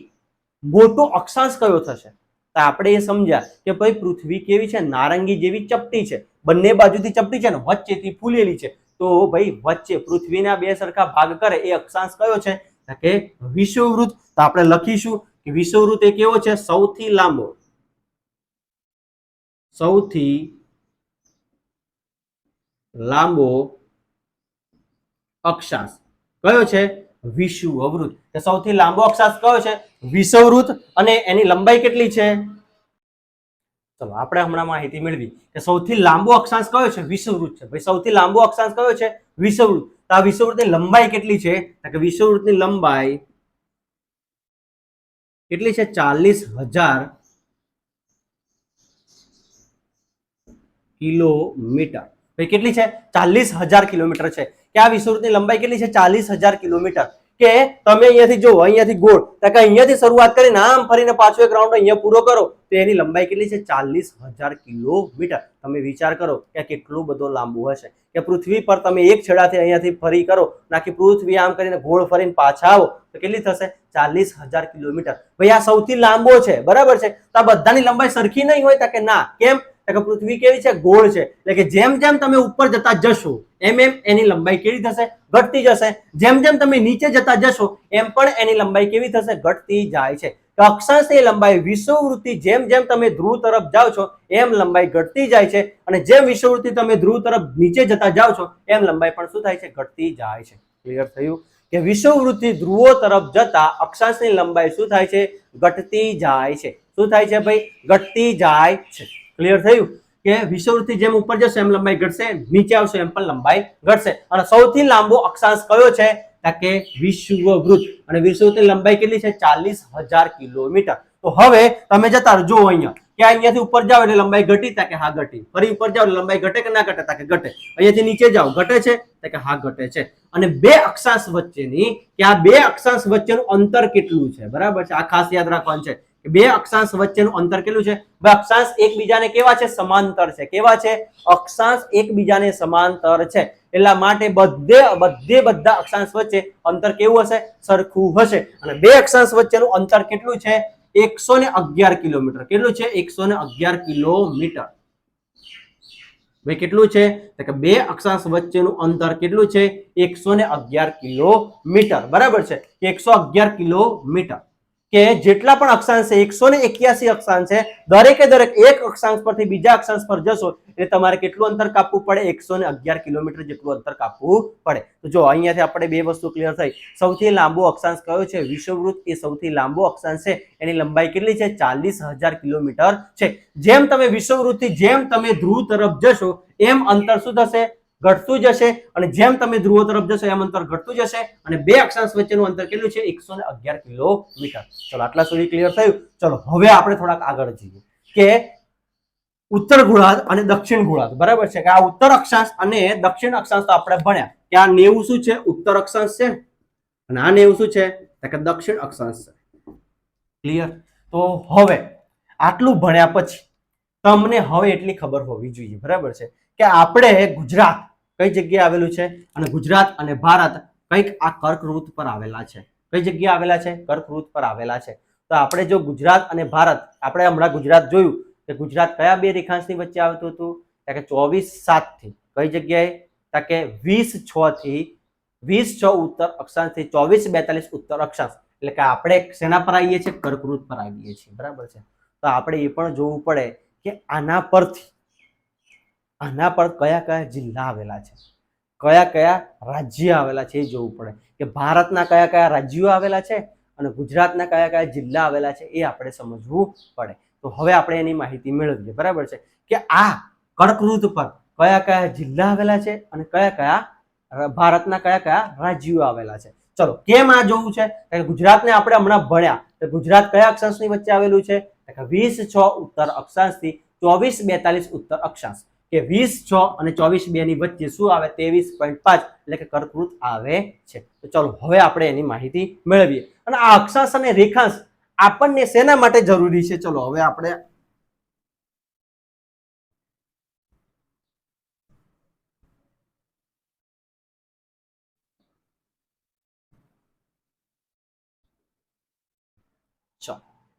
મોટો અક્ષાંશ કયો થશે. તો આપણે એ સમજ્યા કે ભાઈ પૃથ્વી કેવી છે? નારંગી જેવી ચપટી છે. બંને બાજુથી ચપટી છે ને વચ્ચેથી ફૂલેલી છે. તો ભાઈ વચ્ચે પૃથ્વીના બે સરખા ભાગ કરે એ અક્ષાંશ કયો છે? કે વિષુવવૃત્ત. તો આપણે લખીશું કે વિષુવવૃત્ત એ કેવો છે? સૌથી લાંબો અક્ષાંશ કયો છે? વિષુવવૃત્ત. કે સૌથી લાંબો અક્ષાંશ કયો છે? વિષુવવૃત્ત. અને એની લંબાઈ કેટલી છે? ચલો આપણે હમણાં માહિતી મેળવી કે સૌથી લાંબો અક્ષાંશ કયો છે? વિષુવવૃત્ત છે. ભાઈ સૌથી લાંબો અક્ષાંશ કયો છે? વિષુવવૃત્ત. તો આ વિષુવવૃત્તની લંબાઈ કેટલી છે? કે વિષુવવૃત્તની લંબાઈ કેટલી છે? 40,000 કિલોમીટર. ભાઈ કેટલી છે? 40,000 કિલોમીટર છે. કે આ વિષુવવૃત્તની લંબાઈ કેટલી છે? 40,000 કિલોમીટર. કે તમે અહીંયાથી જો અહીંયાથી ગોળ કે અહીંયાથી શરૂઆત કરીને આમ ફરીને પાછો એક રાઉન્ડ અહીંયા પૂરો કરો તો એની લંબાઈ કેટલી છે? 40,000 કિલોમીટર. તમે વિચાર કરો કે કેટલું બધો લાંબુ હશે. કે પૃથ્વી પર તમે એક છેડાથી અહીંયાથી ફરી કરો, નાખી પૃથ્વી આમ કરીને ગોળ ફરીને પાછા આવો તો કેટલી થશે? 40,000 કિલોમીટર. ભાઈ આ સૌથી લાંબો છે. બરાબર છે. તો આ બધાની લંબાઈ સરખી નહીં હોય? કે ના. કેમ? કે પૃથ્વી કેવી છે? ગોળ છે. એટલે કે જેમ જેમ તમે ઉપર જતા જશો એમ એમ એની લંબાઈ કેવી થશે? ઘટતી જશે. જેમ જેમ તમે નીચે જતા જશો એમ પણ એની લંબાઈ કેવી થશે? ઘટતી જાય છે. તો અક્ષાંશની લંબાઈ વિષુવવૃત્તિ જેમ જેમ તમે ધ્રુવ તરફ જાઓ છો એમ લંબાઈ ઘટતી જાય છે. અને જેમ વિષુવવૃત્તિ તમે ધ્રુવ તરફ નીચે જતા જાઓ છો એમ લંબાઈ પણ શું થાય છે? ઘટતી જાય છે. ક્લિયર થયું? કે વિષુવવૃત્તિ ધ્રુવો તરફ જતા અક્ષાંશની લંબાઈ શું થાય છે? ઘટતી જાય છે. શું થાય છે ભાઈ? ઘટતી જાય છે. ક્લિયર થયું? કે વિષુવવૃત્તિ જેમ ઉપર જશે એમ લંબાઈ ઘટશે, નીચે આવશે એમ પણ લંબાઈ ઘટશે. અને સૌથી લાંબો અક્ષાંશ કયો છે? કે વિષુવવૃત્ત. અને વિષુવવૃત્તની લંબાઈ કેટલી છે? 40,000 કિલોમીટર. તો હવે તમે જતા રહો. જો અહીંયા કે અહીંયાથી ઉપર જાઓ એટલે લંબાઈ ઘટી? કે હા ઘટી. ફરી ઉપર જાઓ એટલે લંબાઈ ઘટે કે ના ઘટે? કે ઘટે. અહીંયાથી નીચે જાઓ ઘટે છે? કે હા ઘટે છે. અને બે અક્ષાંશ વચ્ચેની કે આ બે અક્ષાંશ વચ્ચેનું અંતર કેટલું છે? બરાબર છે. આ ખાસ યાદ રાખવાનું છે. બે અક્ષાંશ વચ્ચેનું અંતર કેટલું છે? અક્ષાંશ એકબીજાને કેવા છે? સમાંતર છે. કેવા છે? અક્ષાંશ એકબીજાને સમાંતર છે. એટલા માટે બધા અક્ષાંશ વચ્ચે અંતર કેવું હશે? સરખું હશે. અને બે અક્ષાંશ વચ્ચેનું અંતર કેટલું છે? 111 કિલોમીટર. કેટલું છે? 111 કિલોમીટર. ભાઈ કેટલું છે? કે બે અક્ષાંશ વચ્ચેનું અંતર કેટલું છે? 111 કિલોમીટર. બરાબર છે. 111 કિલોમીટર. કે જેટલા પણ અક્ષાંશ છે 181 અક્ષાંશ છે, દરેકે દરેક એક અક્ષાંશ પરથી બીજા અક્ષાંશ પર જશો એટલે તમારે કેટલું અંતર કાપવું પડે? 111 કિલોમીટર જેટલું અંતર કાપવું પડે. તો જો અહીંયાથી આપણે બે વસ્તુ ક્લિયર થઈ. સૌથી લાંબો અક્ષાંશ કયો છે? વિષુવવૃત્ત એ સૌથી લાંબો અક્ષાંશ છે. એની લંબાઈ કેટલી છે? 40,000 કિલોમીટર છે. જેમ તમે વિષુવવૃત્તથી જેમ તમે ધ્રુવ તરફ જશો એમ અંતર શું થશે? ઘટતું જશે. અને જેમ તમે ધ્રુવો તરફ જશો એમ અંતર ઘટતું જશે. અને બે અક્ષાંશ વચ્ચેનું અંતર કેટલું છે? 111 કિલોમીટર. ચલો આટલા સુધી ક્લિયર થયું. ચલો હવે આપણે થોડાક આગળ જઈએ કે ઉત્તર ગોળાર્ધ અને દક્ષિણ ગોળાર્ધ. બરાબર છે કે આ ઉત્તર અક્ષાંશ અને દક્ષિણ અક્ષાંશ તો આપણે ભણ્યા કે આ 90 શું છે? ઉત્તર અક્ષાંશ છે અને આ 90 શું છે? કે દક્ષિણ અક્ષાંશ છે. ક્લિયર? તો હવે આટલું ભણ્યા પછી તમને હવે એટલી ખબર હોવી જોઈએ, બરાબર છે, કે આપણે ગુજરાત કઈ જગ્યાએ આવેલું છે અને ગુજરાત અને ભારત કઈક આ કર્કવૃત્ત પર આવેલા છે. કઈ જગ્યાએ આવેલા છે? કર્કવૃત્ત પર આવેલા છે. તો આપણે જો ગુજરાત અને ભારત, આપણે હમણાં ગુજરાત જોયું કે ગુજરાત કયા બે રેખાંશની વચ્ચે આવતું હતું? કે 24/7 થી કઈ જગ્યાએ? કે 20/6 થી 20/6 ઉત્તર અક્ષાંશ થી 24/42 ઉત્તર અક્ષાંશ. એટલે કે આપણે શેના પર આવીએ છીએ? કર્કવૃત્ત પર આવીએ છીએ. બરાબર છે. તો આપણે એ પણ જોવું પડે કે આના પર કયા કયા જિલ્લા આવેલા છે, કયા કયા રાજ્ય આવેલા છે એ જોવું પડે કે ભારતના કયા કયા રાજ્યો આવેલા છે અને ગુજરાતના કયા કયા જિલ્લા આવેલા છે એ આપણે સમજવું પડે. તો હવે આપણે એની માહિતી મેળવીએ. બરાબર છે કે આ કર્કવૃત્ત પર કયા કયા જિલ્લા આવેલા છે અને કયા કયા ભારતના કયા કયા રાજ્યો આવેલા છે. ચલો કેમ આ જોવું છે? ગુજરાતને આપણે હમણાં ભણ્યા તો ગુજરાત કયા અક્ષાંશની વચ્ચે આવેલું છે? 20/6 ઉત્તર અક્ષાંશ થી 24/42 ઉત્તર અક્ષાંશ. કે 20/6 અને 24/2 ની વચ્ચે શું આવે? 23.5 એટલે કે કર્કવૃત્ત આવે છે. તો ચલો હવે આપણે એની માહિતી મેળવીએ. અને આ અક્ષાંશ અને રેખાંશ આપણને શેના માટે જરૂરી છે? ચલો હવે આપણે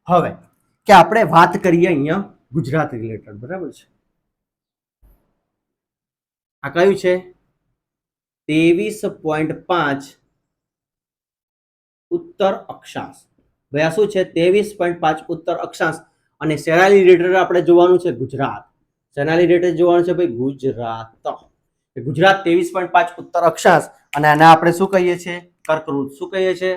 હવે કે આપણે વાત કરીએ અહીંયા ગુજરાત રિલેટેડ. બરાબર છે. આ કયું છે? 23.5 ઉત્તર અક્ષાંશ. ભાઈ આ શું છે? 23.5 ઉત્તર અક્ષાંશ. અને શેના રિલેટેડ આપણે જોવાનું છે? ગુજરાત. શેના રિલેટેડ જોવાનું છે ભાઈ? ગુજરાત. ગુજરાત 23.5 ઉત્તર અક્ષાંશ અને આને આપણે શું કહીએ છીએ? કર્કવૃત્ત. શું કહીએ છીએ?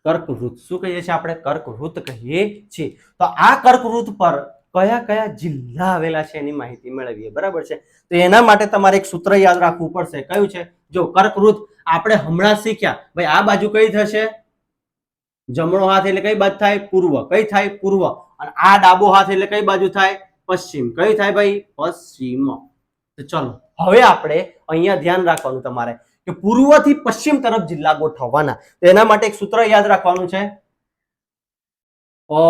કર્કવૃત્ત. શું કહીએ છીએ આપણે? કર્કવૃત્ત કહીએ છીએ. તો આ કર્કવૃત્ત પર કયા કયા જિલ્લા આવેલા છે એની માહિતી મેળવીએ. બરાબર છે. તો એના માટે તમારે એક સૂત્ર યાદ રાખવું પડશે. કયું છે? જો કર્કવૃત્ત આપણે હમણાં શીખ્યા. ભાઈ આ બાજુ કઈ થશે? જમણો હાથ એટલે કઈ બાજુ થાય? પૂર્વ. કઈ થાય? પૂર્વ. અને આ ડાબો હાથ એટલે કઈ બાજુ થાય? પશ્ચિમ. કઈ થાય ભાઈ? પશ્ચિમ. તો ચલો હવે આપણે અહીંયા ધ્યાન રાખવાનું તમારે કે પૂર્વથી પશ્ચિમ તરફ જિલ્લા ગોઠવવાના. તો એના માટે એક સૂત્ર યાદ રાખવાનું છે. અ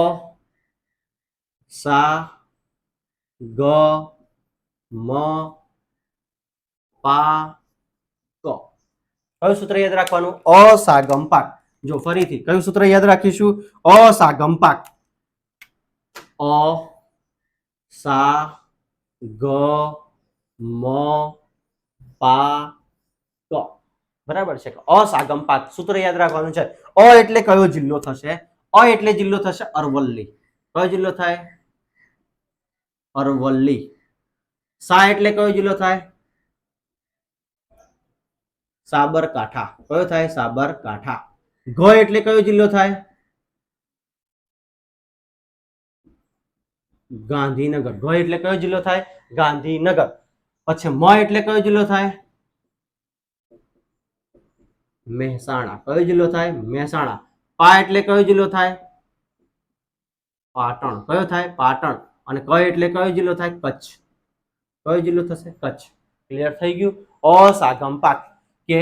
સા ગ મ પા ક. કયું સૂત્ર યાદ રાખવાનું? અસાગમ પાક. જો ફરીથી કયું સૂત્ર યાદ રાખીશું? અસાગમ પાક. અ સા ગ મ પા ક. બરાબર છે. અસાગમ પાક સૂત્ર યાદ રાખવાનું છે. અ એટલે કયો જિલ્લો થશે? અ એટલે જિલ્લો થશે અરવલ્લી. કયો જિલ્લો થાય? અરવલ્લી. સા એટલે કયો જિલ્લો થાય? સાબરકાંઠા. કયો થાય? સાબરકાંઠા. ઘ એટલે કયો જિલ્લો થાય? ગાંધીનગર. ઘ એટલે કયો જિલ્લો થાય? ગાંધીનગર. પછી મ એટલે કયો જિલ્લો થાય? મહેસાણા. કયો જિલ્લો થાય? મહેસાણા. પા એટલે કયો જિલ્લો થાય? પાટણ. કયો થાય? પાટણ. અને ક એટલે કયો જિલ્લો થાય? કચ્છ. કયો જિલ્લો થશે? કચ્છ. ક્લિયર થઈ ગયું? અસાગમ પાક કે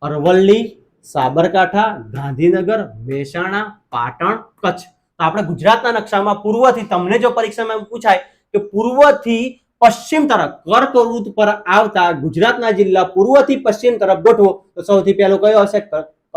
અરવલ્લી, સાબરકાંઠા, ગાંધીનગર, મહેસાણા, પાટણ, કચ્છ. તો આપણે ગુજરાતના નકશામાં પૂર્વથી તમને જો પરીક્ષામાં પૂછાય કે પૂર્વથી પશ્ચિમ તરફ કર્કવૃત્ત પર આવતા ગુજરાતના જિલ્લા પૂર્વથી પશ્ચિમ તરફ ગોઠવો તો સૌથી પહેલો કયો હશે?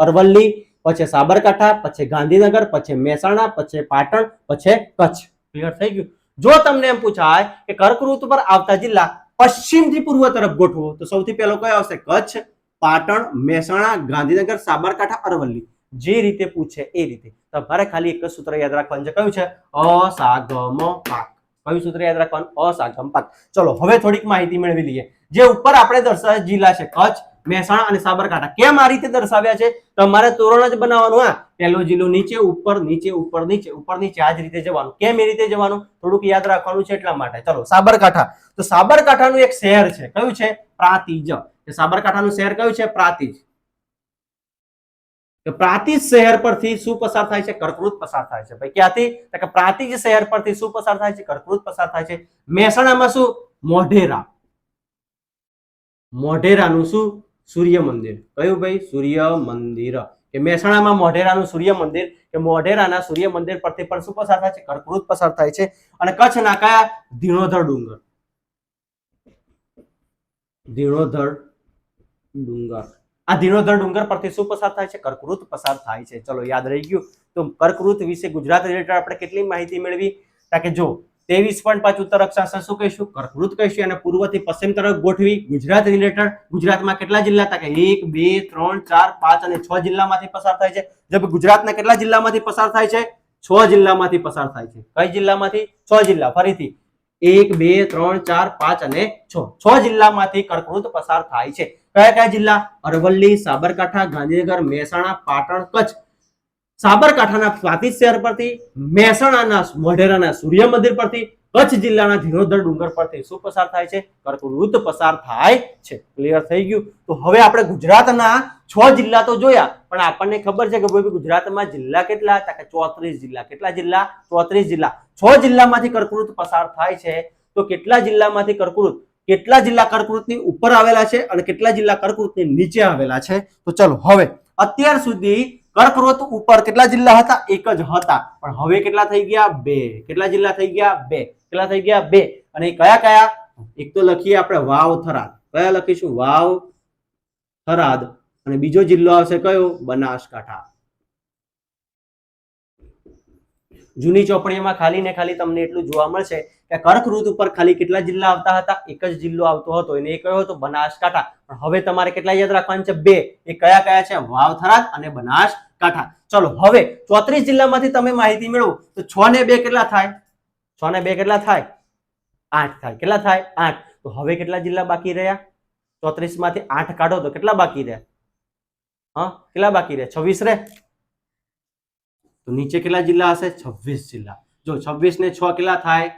અરવલ્લી, પછી સાબરકાંઠા, પછી ગાંધીનગર, પછી મહેસાણા, પછી પાટણ, પછી કચ્છ. ક્લિયર થઈ ગયું? જો તમને એમ પૂછાય કે કર્કવૃત્ત પર આવતા જિલ્લા પશ્ચિમથી પૂર્વ તરફ ગોઠવો તો સૌથી પહેલો કયો આવશે? કચ્છ, પાટણ, મહેસાણા, ગાંધીનગર, સાબરકાંઠા, અરવલ્લી. જે રીતે પૂછે એ રીતે તમારે ખાલી એક જ સૂત્ર યાદ રાખવાનું છે. કયું છે? અસાગમ પાક. કયું સૂત્ર યાદ રાખવાનું? અસાગમ પાક. ચલો હવે થોડીક માહિતી મેળવી લઈએ. જે ઉપર આપણે દર્શાવ્યા જિલ્લા છે કચ્છ, મહેસાણા અને સાબરકાંઠા. કેમ આ રીતે દર્શાવ્યા છે? તમારે તોરણ જ બનાવવાનું. હા, પહેલો જિલ્લો નીચે ઉપર નીચે ઉપર નીચે ઉપર નીચે આ જ રીતે જવાનું. કેમ એ રીતે જવાનું? થોડુંક યાદ રાખવાનું છે એટલા માટે. ચલો સાબરકાંઠા. તો સાબરકાંઠાનું એક શહેર છે. કયું છે? પ્રાંતિજ. સાબરકાંઠાનું શહેર કયું છે? પ્રાંતિજ. પ્રાંતિજ શહેર પરથી શું પસાર થાય છે? કર્કવૃત પસાર થાય છે. ભાઈ ક્યાંથી? કે પ્રાંતિજ શહેર પરથી શું પસાર થાય છે? કર્કવૃત પસાર થાય છે. મહેસાણામાં શું? મોઢેરા. મોઢેરાનું શું? સૂર્ય મંદિર. કયું ભાઈ? સૂર્ય મંદિર. કે મહેસાણામાં મોઢેરાનું સૂર્ય મંદિર, કે મોઢેરાના સૂર્ય મંદિર પરથી પણ શું પસાર થાય છે? કર્કવૃત પસાર થાય છે. અને કચ્છના કયા? ધીણોધર ડુંગર. ધીણોધર ડુંગર. આ ધીણોધર ડુંગર પરથી શું પસાર થાય છે? કર્કવૃત પસાર થાય છે. ચલો યાદ રહી ગયું. તો કર્કવૃત વિશે ગુજરાત રિલેટેડ આપણે કેટલી માહિતી મેળવી? કે જો 23.5 ઉત્તર અક્ષાંશ શું કહીશું? કર્કવૃત કહીશું. અને પૂર્વથી પશ્ચિમ તરફ ગોઠવી ગુજરાત રિલેટેડ. ગુજરાતમાં કેટલા જિલ્લા હતા? કે 1 2 3 4 5 અને 6 જિલ્લામાંથી પસાર થાય છે. જબ ગુજરાતના કેટલા જિલ્લામાંથી પસાર થાય છે? 6 જિલ્લામાંથી પસાર થાય છે. કઈ જિલ્લામાંથી? 6 જિલ્લા. ફરીથી 1 2 3 4 5 અને 6 જિલ્લામાંથી કર્કવૃત પસાર થાય છે. કયા કયા જિલ્લા? અરવલ્લી, સાબરકાંઠા, ગાંધીનગર, મહેસાણા, પાટણ, કચ્છ. સાબરકાંઠાના પ્રાંતિજ શહેર પરથી, મહેસાણાના મોઢેરાના સૂર્ય મંદિર પરથી, કચ્છ જિલ્લાના ધીણોધર ડુંગર પરથી શું પસાર થાય છે? કર્કવૃત પસાર થાય છે. ક્લિયર થઈ ગયું? તો હવે આપણે ગુજરાતના 6 જિલ્લા તો જોયા, પણ આપણને ખબર છે કે ભાઈ ગુજરાતમાં જિલ્લા કેટલા હતા? કે 34 જિલ્લા. કેટલા જિલ્લા? 34 જિલ્લા. 6 જિલ્લામાંથી કર્કવૃત પસાર થાય છે. તો કેટલા જિલ્લામાંથી કર્કવૃત? કેટલા જિલ્લા કર્કવૃતની ઉપર આવેલા છે અને કેટલા જિલ્લા કર્કવૃતની નીચે આવેલા છે? તો ચલો હવે અત્યાર સુધી કર્કવૃત ઉપર કેટલા જિલ્લા હતા? એક જ હતા. પણ હવે કેટલા થઈ ગયા? 2. કેટલા જિલ્લા થઈ ગયા? 2. કેટલા થઈ ગયા? 2. અને કયા કયા? એક તો લખીએ આપણે વાવ થરાદ. કયા લખીશું? વાવ થરાદ. અને બીજો જિલ્લો આવશે કયો? બનાસકાંઠા. જૂની ચોપડીમાં ખાલી ને ખાલી તમને એટલું જોવા મળશે કે કર્કવૃત ઉપર ખાલી કેટલા જિલ્લા આવતા હતા? એક જ જિલ્લો આવતો હતો, એને એ કયો હતો? બનાસકાંઠા. પણ હવે તમારે કેટલા યાદ રાખવાના છે? 2. એ કયા કયા છે? વાવ થરાદ અને બનાસકાંઠા. ચલો હવે 34 જિલ્લામાંથી તમે માહિતી મેળવો તો 6 ને 2 કેટલા થાય? 6 ને 2 કેટલા થાય? 8 થાય. કેટલા થાય? 8. તો હવે કેટલા જિલ્લા બાકી રહ્યા? 34 માંથી 8 કાઢો તો કેટલા બાકી રહ્યા? હા, કેટલા બાકી રહ્યા? 26 રહે. તો નીચે કેટલા જિલ્લા હશે? 26 જિલ્લા. જો 26 ને 6 કેટલા થાય?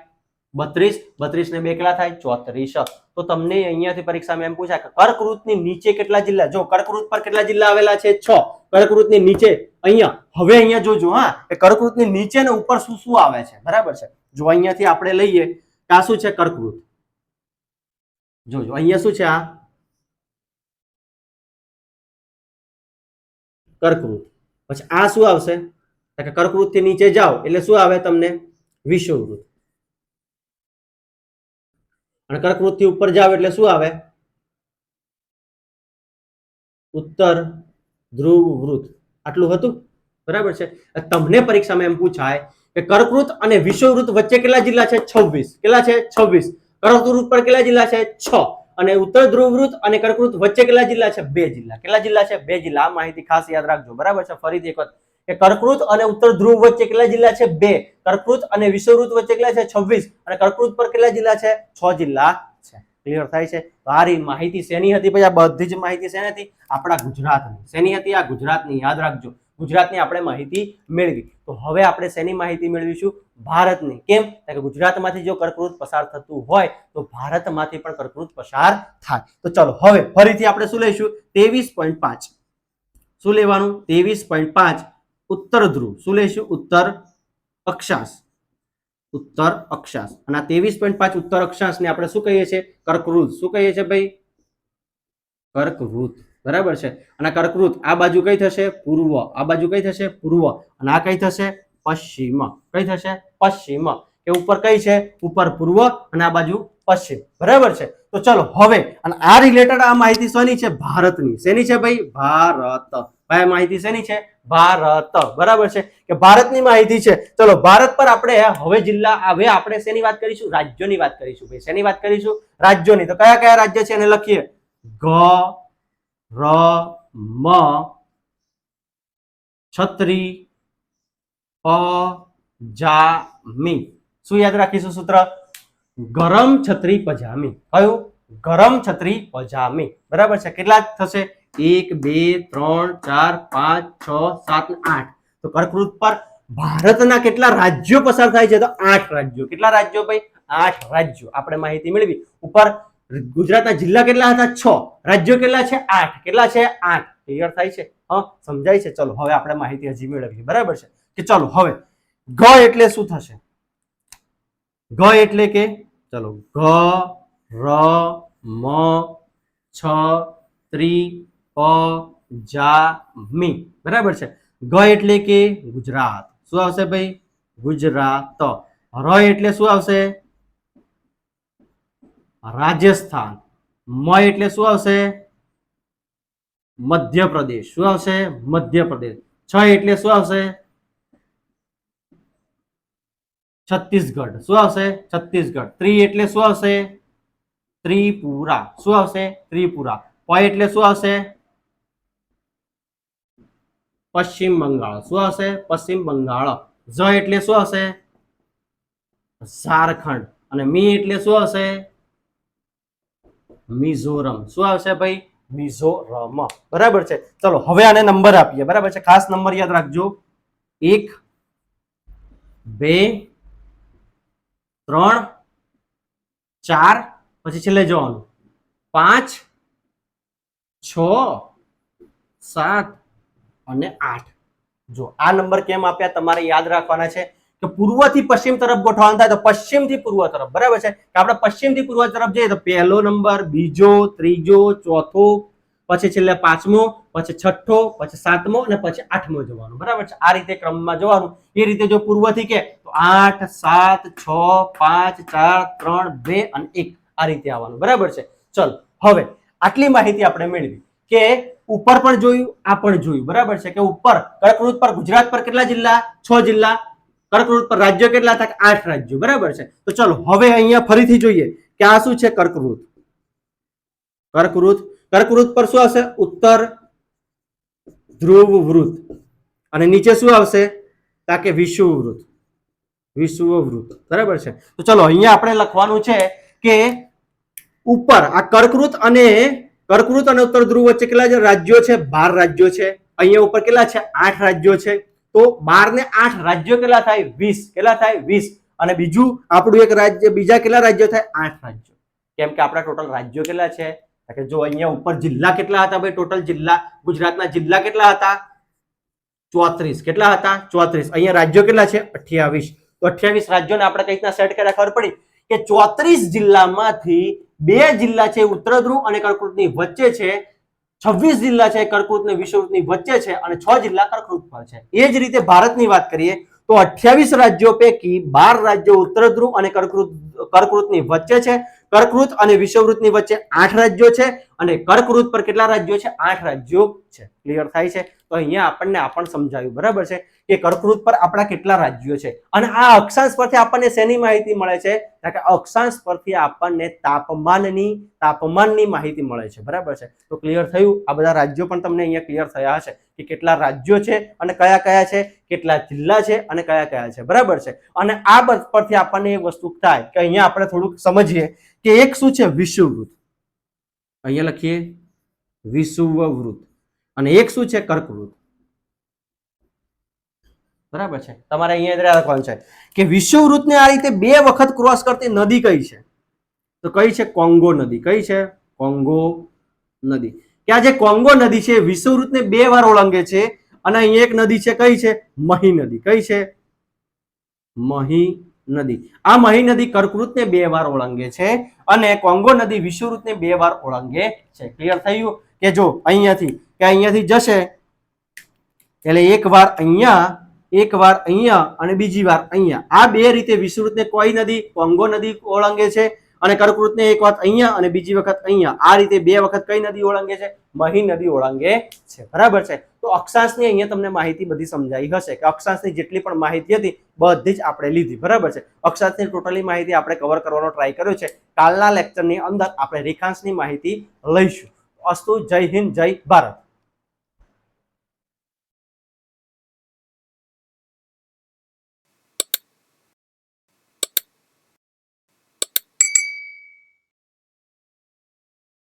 32. 32 ને 2 કેટલા થાય? 34. તો તમને અહીંયાથી પરીક્ષામાં એમ પૂછાય કે કર્કવૃતની નીચે કેટલા જિલ્લા? જો કર્કવૃત પર કેટલા જિલ્લા આવેલા છે? 6. કર્કવૃતની નીચે અહીંયા હવે અહીંયા જોજો હા કે કર્કવૃતની નીચે ને ઉપર શું શું આવે છે. બરાબર છે? જો અહીંયાથી આપણે લઈએ કે આ શું છે? કર્કવૃત. જોજો અહીંયા શું છે? આ કર્કવૃત. પછી આ શું આવશે? કે કર્કવૃત થી નીચે જાઓ એટલે શું આવે તમને? વિષુવવૃત્ત. અને કર્કવૃત થી ઉપર જાવ એટલે શું આવે? ઉત્તર ધ્રુવ વૃત્ત. આટલું હતું. બરાબર છે? તમને પરીક્ષામાં એમ પૂછાય કે કર્કવૃત અને વિષુવવૃત્ત વચ્ચે કેટલા જિલ્લા છે? 26. કેટલા છે? 26. કર્કવૃત પર કેટલા જિલ્લા છે? 6. અને ઉત્તર ધ્રુવ વૃત્ત અને કર્કવૃત વચ્ચે કેટલા જિલ્લા છે? 2 જિલ્લા. કેટલા જિલ્લા છે? 2 જિલ્લા. આ માહિતી ખાસ યાદ રાખજો. બરાબર છે? ફરીથી એક વખત કે કર્કવૃત અને ઉત્તર ધ્રુવ વચ્ચે કેટલા જિલ્લા છે? 2. કર્કવૃત અને વિષુવવૃત્ત વચ્ચે કેટલા છે? 26. અને કર્કવૃત પર કેટલા જિલ્લા છે? 6 જિલ્લા છે. ક્લિયર થાય છે? સારી માહિતી શેની હતી? પછી આ બધી જ માહિતી શેની હતી? આપણા ગુજરાતની. શેની હતી? આ ગુજરાતની. યાદ રાખજો. ગુજરાતની આપણે માહિતી મેળવી. તો હવે આપણે શેની માહિતી મેળવીશું? ભારતની. કેમ? કે ગુજરાતમાંથી જો કર્કવૃત પસાર થતું હોય તો ભારતમાંથી પણ કર્કવૃત પસાર થાય. તો ચલો હવે ફરીથી આપણે શું લઈશું? 23.5. શું લેવાનું? 23.5 ઉત્તર ધ્રુવ. શું લઈશું? ઉત્તર અક્ષાંશ. ઉત્તર અક્ષાંશ. અને 23.5 ઉત્તર અક્ષાંશ ને આપણે શું કહીએ છીએ? કર્કવૃત. શું કહીએ છીએ ભાઈ? કર્કવૃત. બરાબર છે? અને કર્કવૃત આ બાજુ કઈ થશે? પૂર્વ. આ બાજુ કઈ થશે? પૂર્વ. અને આ કઈ થશે? પશ્ચિમ. કઈ થશે? પશ્ચિમ. કે ઉપર કઈ છે? ઉપર પૂર્વ અને આ બાજુ પશ્ચિમ. બરાબર છે? તો ચલો હવે અને આ રિલેટેડ આ માહિતી શેની છે? ભારતની. શેની છે ભાઈ? ભારત. ભાઈ માહિતી શેની છે? ભારત. બરાબર છે? કે ભારતની માહિતી છે. ચલો ભારત પર આપણે હવે જિલ્લા હવે આપણે શેની વાત કરીશું? રાજ્યોની વાત કરીશું. ભાઈ શેની વાત કરીશું? રાજ્યોની. તો કયા કયા રાજ્ય છે એને લખીએ. ગ ર મ છત્રી પજામી. શું યાદ રાખીશું સૂત્ર? ગરમ છત્રી પજામી. કયું? ગરમ છત્રી પજામી. બરાબર છે. કેટલા થશે? 1 2 3 4 5 6 7 8. તો કર્કવૃત પર ભારતના કેટલા રાજ્યો પસાર થાય છે? તો 8 રાજ્યો. કેટલા રાજ્યો ભાઈ? 8 રાજ્યો. આપણે માહિતી મેળવી. ઉપર ગુજરાતના જિલ્લા કેટલા હતા? 6. રાજ્યો કેટલા છે? 8. કેટલા છે? 8. ક્લિયર થાય છે? હા, સમજાય છે? ચલો હવે આપણે માહિતી હજી મેળવીએ. બરાબર છે કે ચલો હવે ગ એટલે શું થશે? ગ એટલે કે ચલો ગ ર મ છ ત્રી પ જા મી. બરાબર છે. ગ એટલે કે ગુજરાત. શું આવશે ભાઈ? ગુજરાત. ર એટલે શું આવશે? રાજસ્થાન. મ એટલે શું આવશે? મધ્યપ્રદેશ. શું આવશે? મધ્યપ્રદેશ. છ એટલે શું આવશે? છત્તીસગઢ. શું આવશે? છત્તીસગઢ. ત્રી એટલે શું આવશે? ત્રિપુરા. શું આવશે? ત્રિપુરા. પ એટલે શું આવશે? પશ્ચિમ બંગાળ. શું આવશે? પશ્ચિમ બંગાળ. જ એટલે શું આવશે? ઝારખંડ. અને મી એટલે શું આવશે? મિઝોરમ. શું આવશે ભાઈ? મિઝોરમ. બરાબર છે. ચલો હવે આને નંબર આપીએ. બરાબર છે. ખાસ નંબર યાદ રાખજો. 1 2 3 4 પછી છેલ્લે જવાનું 5 6 7 અને 8. જો આ નંબર કેમ આપ્યા તમારે યાદ રાખવાના છે કે પૂર્વથી પશ્ચિમ તરફ ગોઠવવાનું થાય તો પશ્ચિમથી પૂર્વ તરફ. બરાબર છે કે આપણે પશ્ચિમથી પૂર્વ તરફ જઈએ તો પહેલો નંબર, બીજો, ત્રીજો, ચોથો, પછી છેલ્લે પાંચમો, પછી છઠ્ઠો, પછી સાતમો અને પછી આઠમો જવાનું. બરાબર છે. આ રીતે ક્રમમાં જવાનું. એ રીતે જો પૂર્વથી કે તો 8 7 6 5 4 3 2 અને 1 આ રીતે આવવાનું. બરાબર છે. ચલો હવે આટલી માહિતી આપણે મેળવી કે ઉપર પણ જોયું, આ પણ જોયું. બરાબર છે કે ઉપર કર્કવૃત પર ગુજરાત પર કેટલા જિલ્લા? 6 જિલ્લા. કર્કવૃત પર રાજ્યો કેટલા હતા? 8 રાજ્યો. બરાબર છે. તો ચલો હવે અહીંયા ફરીથી જોઈએ કે આ શું છે? કર્કવૃત. કર્કવૃત. કર્કવૃત પર શું આવશે? ઉત્તર ધ્રુવ વૃત્ત. અને નીચે શું આવશે? કે વિષુવવૃત્ત. વિષુવવૃત્ત. બરાબર છે. તો ચલો અહીંયા આપણે લખવાનું છે કે ઉપર આ કર્કવૃત અને ઉત્તર ધ્રુવ વચ્ચે કેટલા રાજ્યો છે? 12 રાજ્યો છે. અહીંયા ઉપર કેટલા છે? 8 રાજ્યો છે. તો 12 ને 8 રાજ્યો કેટલા થાય? 20. કેટલા થાય? 20. અને બીજું આપણું એક રાજ્ય, બીજા કેટલા રાજ્યો થાય? 8 રાજ્યો. કેમ કે આપણા ટોટલ રાજ્યો કેટલા છે? કે જો અહીંયા ઉપર જિલ્લા કેટલા હતા ભાઈ? ટોટલ જિલ્લા ગુજરાતના જિલ્લા કેટલા હતા? 34. કેટલા હતા? 34. અહીંયા રાજ્યો કેટલા છે? 28. તો 28 રાજ્યોને આપણે કઈ રીતના સેટ કર્યા ખબર પડી કે 34 જિલ્લામાંથી 2 જિલ્લા છે ઉત્તર ધ્રુવ અને કર્કવૃતની વચ્ચે છે, 26 જિલ્લા છે કર્કવૃત અને વિષુવવૃત્તની વચ્ચે છે અને 6 જિલ્લા કર્કવૃત પર છે. એ જ રીતે ભારતની વાત કરીએ તો 28 રાજ્યો પૈકી 12 રાજ્યો ઉત્તર ધ્રુવ અને કર્કવૃતની વચ્ચે છે. કર્કવૃત અને વિષુવવૃત્તની વચ્ચે 8 રાજ્યો છે અને કર્કવૃત પર કેટલા રાજ્યો છે? 8 રાજ્યો છે. ક્લિયર થાય છે? તો અહીંયા આપણને આ પણ સમજાવ્યું. બરાબર છે કે કર્કવૃત પર આપણા કેટલા રાજ્યો છે. અને આ અક્ષાંશ પરથી આપણને શેની માહિતી મળે છે? કે અક્ષાંશ પરથી આપણને તાપમાનની માહિતી મળે છે. બરાબર છે. તો ક્લિયર થયું? આ બધા રાજ્યો પણ તમને અહીંયા ક્લિયર થયા હશે કે કેટલા રાજ્યો છે અને કયા કયા છે, કેટલા જિલ્લા છે અને કયા કયા છે. બરાબર છે. અને આ પરથી આપણને એ વસ્તુ થાય કે અહીંયા આપણે થોડુંક સમજીએ કે એક શું છે? વિષુવવૃત્ત. અહીંયા લખીએ વિષુવવૃત્ત. અને એક શું છે? કર્કવૃત. બરાબર છે. તમારે અહીંયા લખવાનું છે કે વિષુવવૃત્તને આ રીતે 2 વખત ક્રોસ કરતી નદી કઈ છે? તો કઈ છે? કોંગો નદી. કઈ છે? કોંગો નદી. કે આ જે કોંગો નદી છે વિષુવવૃત્તને 2 વાર ઓળંગે છે. અને અહીં એક નદી છે. કઈ છે? મહી નદી. કઈ છે? મહી નદી. આ મહી નદી કર્કવૃતને 2 વાર ઓળંગે છે અને કોંગો નદી વિષુવવૃત્તને 2 વાર ઓળંગે છે. ક્લિયર થયું? કે જો અહીંયાથી જશે એટલે એક વાર અહીંયા અને બીજી વાર અહીંયા. આ 2 રીતે વિષુવવૃત્તને કોઈ નદી? કોંગો નદી ઓળંગે છે અને કર્કવૃતને એક વખત અહીંયા અને બીજી વખત અહીંયા. આ રીતે 2 વખત કઈ નદી ઓળંગે છે? મહી નદી ઓળંગે છે. બરાબર છે. તો અક્ષાંશની અહીંયા તમને માહિતી બધી સમજાઈ હશે કે અક્ષાંશની જેટલી પણ માહિતી હતી બધી જ આપણે લીધી. બરાબર છે. અક્ષાંશની ટોટલી માહિતી આપણે કવર કરવાનો ટ્રાય કર્યો છે. કાલના લેક્ચરની અંદર આપણે રેખાંશની માહિતી લઈશું. અસ્તુ. જય હિન્દ, જય ભારત.